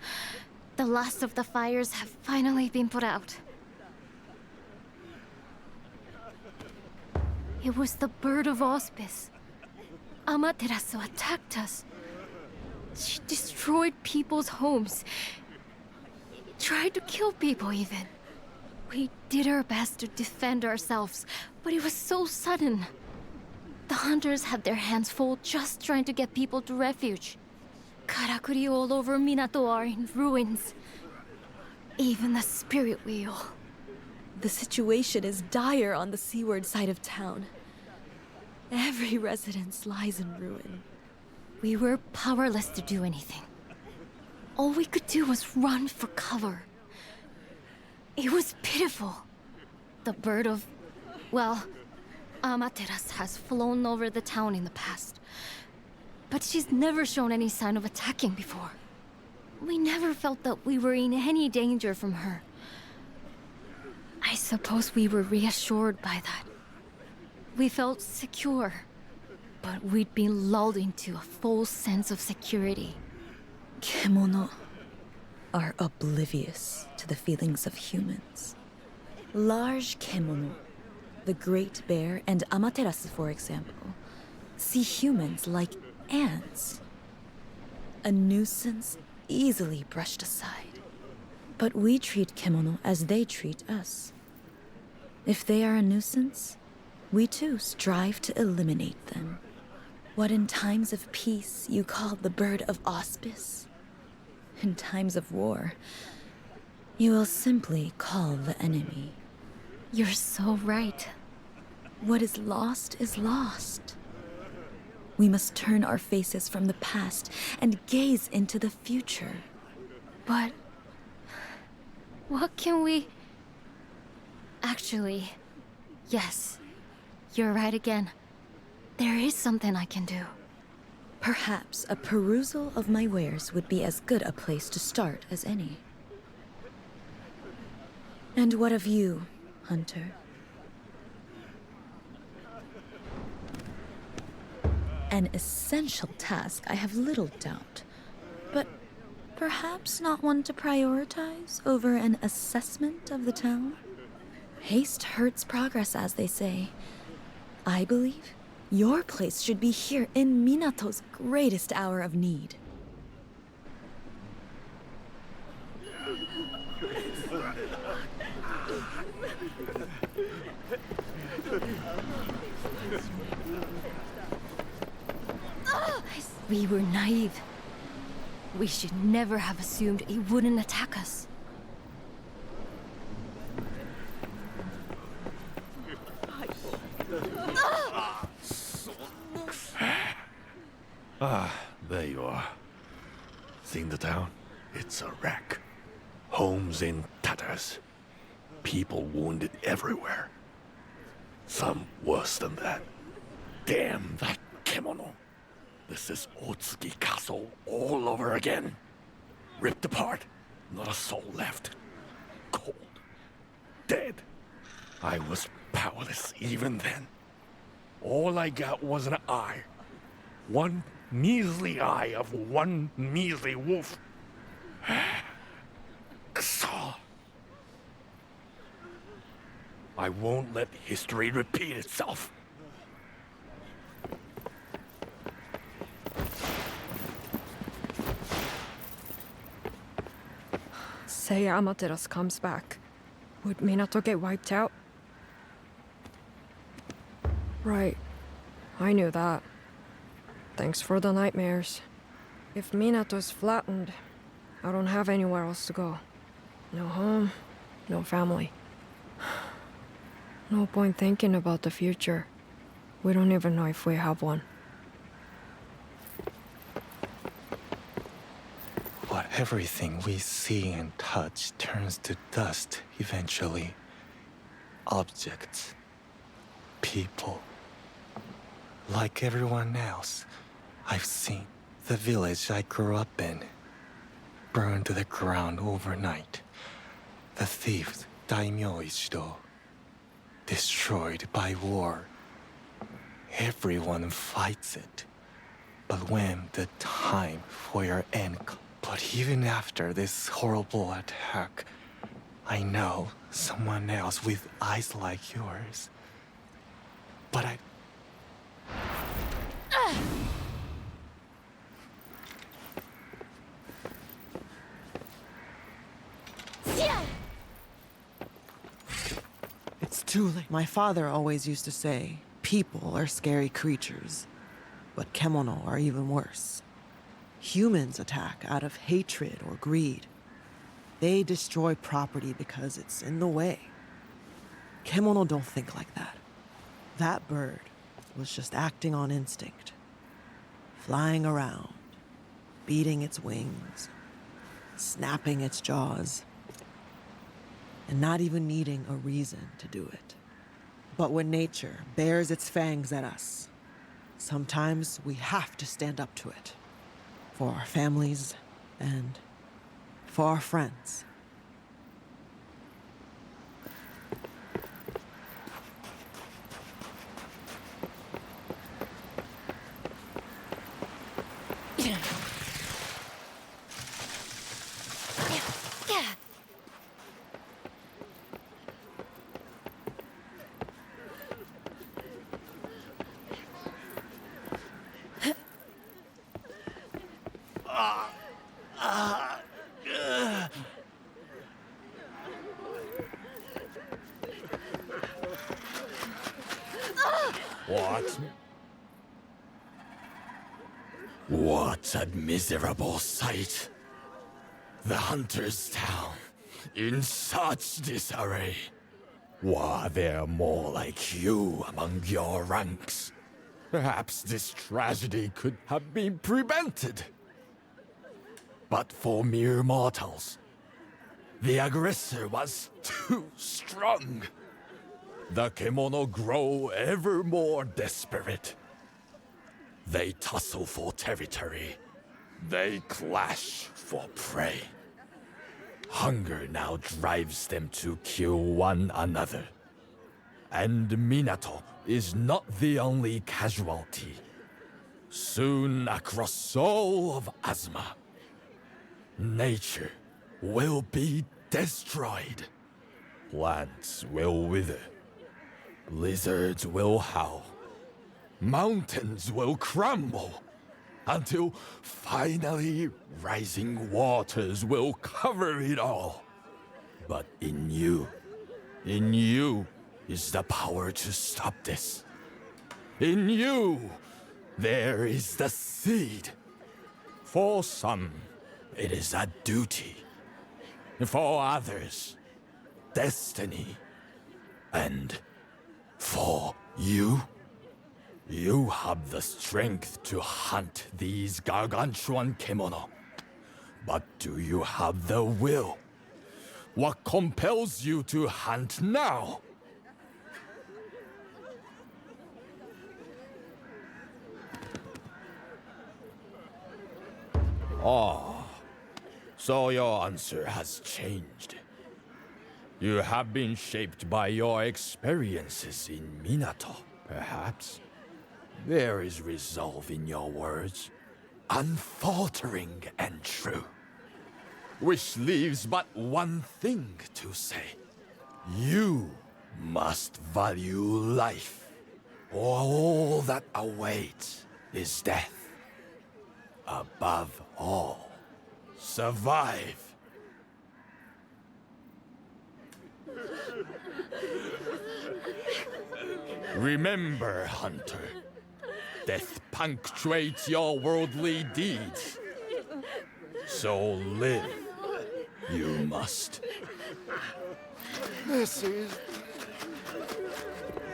The last of the fires have finally been put out. It was the bird of auspice. Amaterasu attacked us. She destroyed people's homes. Tried to kill people, even. We did our best to defend ourselves, but it was so sudden. The hunters had their hands full just trying to get people to refuge. Karakuri all over Minato are in ruins. Even the spirit wheel. The situation is dire on the seaward side of town. Every residence lies in ruin. We were powerless to do anything. All we could do was run for cover. It was pitiful. The bird of... well, Amaterasu has flown over the town in the past. But she's never shown any sign of attacking before. We never felt that we were in any danger from her. I suppose we were reassured by that. We felt secure, but we'd been lulled into a false sense of security. Kemono are oblivious to the feelings of humans. Large kemono, the great bear and Amaterasu, for example, see humans like ants. A nuisance easily brushed aside. But we treat kemono as they treat us. If they are a nuisance, we too strive to eliminate them. What in times of peace you call the bird of auspice, in times of war, you will simply call the enemy. You're so right. What is lost is lost. We must turn our faces from the past and gaze into the future. But... what can we... Actually, yes. You're right again. There is something I can do. Perhaps a perusal of my wares would be as good a place to start as any. And what of you, Hunter? An essential task, I have little doubt. But perhaps not one to prioritize over an assessment of the town? Haste hurts progress, as they say. I believe your place should be here in Minato's greatest hour of need. We were naive. We should never have assumed it wouldn't attack us. There you are. Seen the town? It's a wreck. Homes in tatters. People wounded everywhere. Some worse than that. Damn that kimono. This is Otsuki Castle all over again. Ripped apart. Not a soul left. Cold. Dead. I was powerless even then. All I got was an eye. One measly eye of one measly wolf. Ksaw. I won't let history repeat itself. Say Amaterasu comes back. Would Minato get wiped out? Right. I knew that. Thanks for the nightmares. If Minato's flattened, I don't have anywhere else to go. No home, no family. No point thinking about the future. We don't even know if we have one. What everything we see and touch turns to dust eventually. Objects. People. Like everyone else, I've seen the village I grew up in burned to the ground overnight. The thief Daimyo Ichido, destroyed by war. Everyone fights it. But when the time for your end comes, but even after this horrible attack, I know someone else with eyes like yours. But I... Too late. My father always used to say, people are scary creatures, but kemono are even worse. Humans attack out of hatred or greed. They destroy property because it's in the way. Kemono don't think like that. That bird was just acting on instinct. Flying around, beating its wings, snapping its jaws, and not even needing a reason to do it. But when nature bares its fangs at us, sometimes we have to stand up to it. For our families and for our friends. What? What a miserable sight. The hunter's town in such disarray. Were there more like you among your ranks? Perhaps this tragedy could have been prevented. But for mere mortals, the aggressor was too strong. The kemono grow ever more desperate. They tussle for territory. They clash for prey. Hunger now drives them to kill one another. And Minato is not the only casualty. Soon across all of Azuma, nature will be destroyed. Plants will wither. Lizards will howl. Mountains will crumble. Until finally rising waters will cover it all. But in you is the power to stop this. In you, there is the seed. For some, it is a duty. For others, destiny. And for you, you have the strength to hunt these gargantuan kemono. But do you have the will? What compels you to hunt now? Oh, so your answer has changed. You have been shaped by your experiences in Minato, perhaps. There is resolve in your words, unfaltering and true. Which leaves but one thing to say. You must value life, or all that awaits is death. Above all, survive. Remember, Hunter, death punctuates your worldly deeds. So live, you must. This is...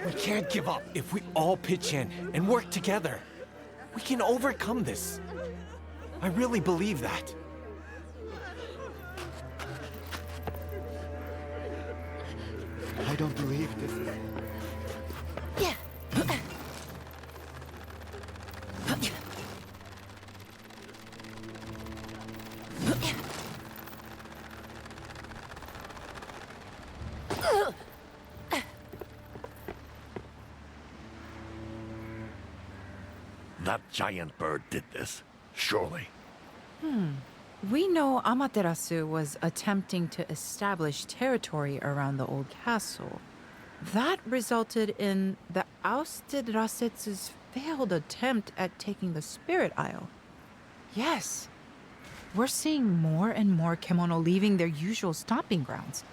We can't give up if we all pitch in and work together. We can overcome this. I really believe that. I don't believe this. That giant bird did this, surely. We know Amaterasu was attempting to establish territory around the old castle. That resulted in the ousted Rasetsu's failed attempt at taking the Spirit Isle. Yes, we're seeing more and more kemono leaving their usual stomping grounds.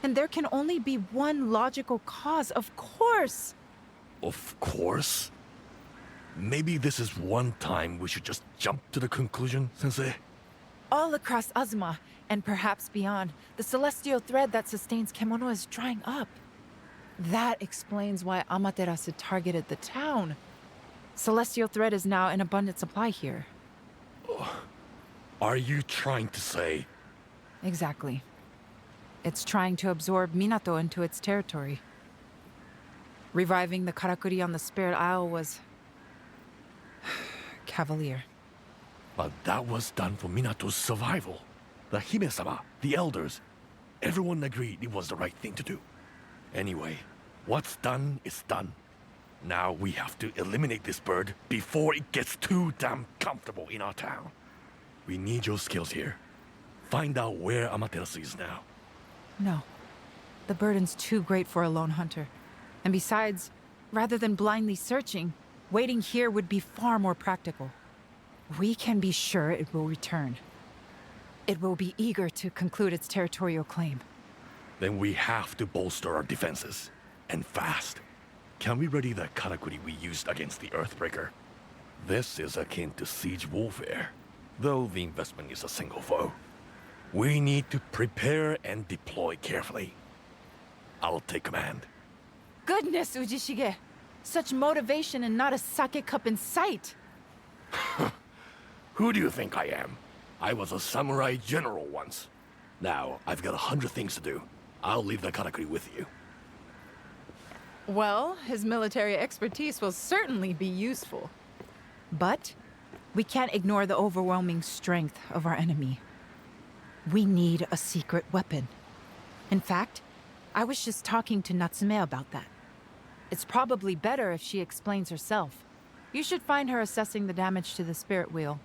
And there can only be one logical cause, of course. Of course? Maybe this is one time we should just jump to the conclusion, Sensei? All across Azuma, and perhaps beyond, the celestial thread that sustains Kemono is drying up. That explains why Amaterasu targeted the town. Celestial thread is now in abundant supply here. Are you trying to say... Exactly. It's trying to absorb Minato into its territory. Reviving the Karakuri on the Spirit Isle was... cavalier. But that was done for Minato's survival. The Hime-sama, the elders, everyone agreed it was the right thing to do. Anyway, what's done is done. Now we have to eliminate this bird before it gets too damn comfortable in our town. We need your skills here. Find out where Amaterasu is now. No. The burden's too great for a lone hunter. And besides, rather than blindly searching, waiting here would be far more practical. We can be sure it will return. It will be eager to conclude its territorial claim. Then we have to bolster our defenses. And fast. Can we ready the Karakuri we used against the Earthbreaker? This is akin to siege warfare, though the investment is a single foe. We need to prepare and deploy carefully. I'll take command. Goodness, Ujishige! Such motivation and not a sake cup in sight! Who do you think I am? I was a samurai general once. Now, I've got 100 things to do. I'll leave the Karakuri with you. Well, his military expertise will certainly be useful. But we can't ignore the overwhelming strength of our enemy. We need a secret weapon. In fact, I was just talking to Natsume about that. It's probably better if she explains herself. You should find her assessing the damage to the spirit wheel.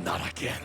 Not again.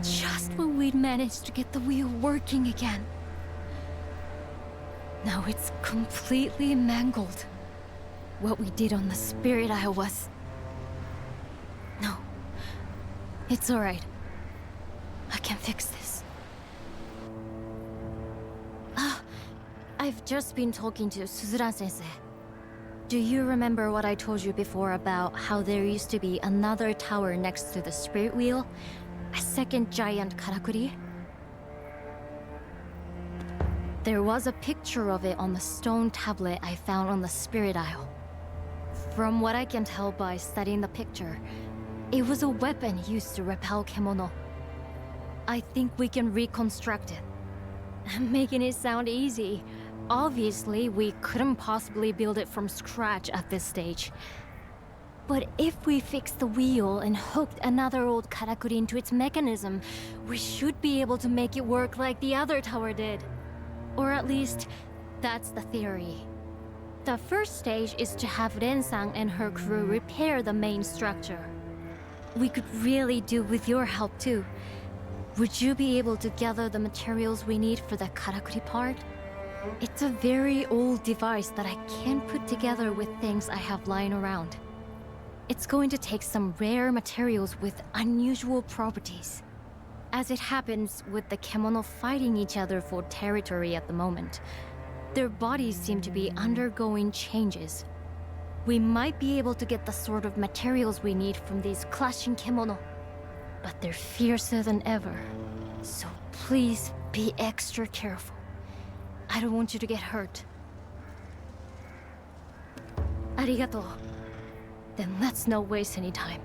Just when we'd managed to get the wheel working again. Now it's completely mangled. What we did on the Spirit Isle was... No. It's alright. I can fix this. I've just been talking to Suzura-sensei. Do you remember what I told you before about how there used to be another tower next to the Spirit Wheel? A second giant Karakuri? There was a picture of it on the stone tablet I found on the Spirit Isle. From what I can tell by studying the picture, it was a weapon used to repel Kemono. I think we can reconstruct it. I'm making it sound easy. Obviously, we couldn't possibly build it from scratch at this stage. But if we fix the wheel and hooked another old Karakuri into its mechanism, we should be able to make it work like the other tower did. Or at least, that's the theory. The first stage is to have Ren-san and her crew repair the main structure. We could really do with your help too. Would you be able to gather the materials we need for the Karakuri part? It's a very old device that I can't put together with things I have lying around. It's going to take some rare materials with unusual properties. As it happens with the Kemono fighting each other for territory at the moment, Their bodies seem to be undergoing changes. We might be able to get the sort of materials we need from these clashing kimono. But they're fiercer than ever. So please be extra careful. I don't want you to get hurt. Arigato. Then let's not waste any time.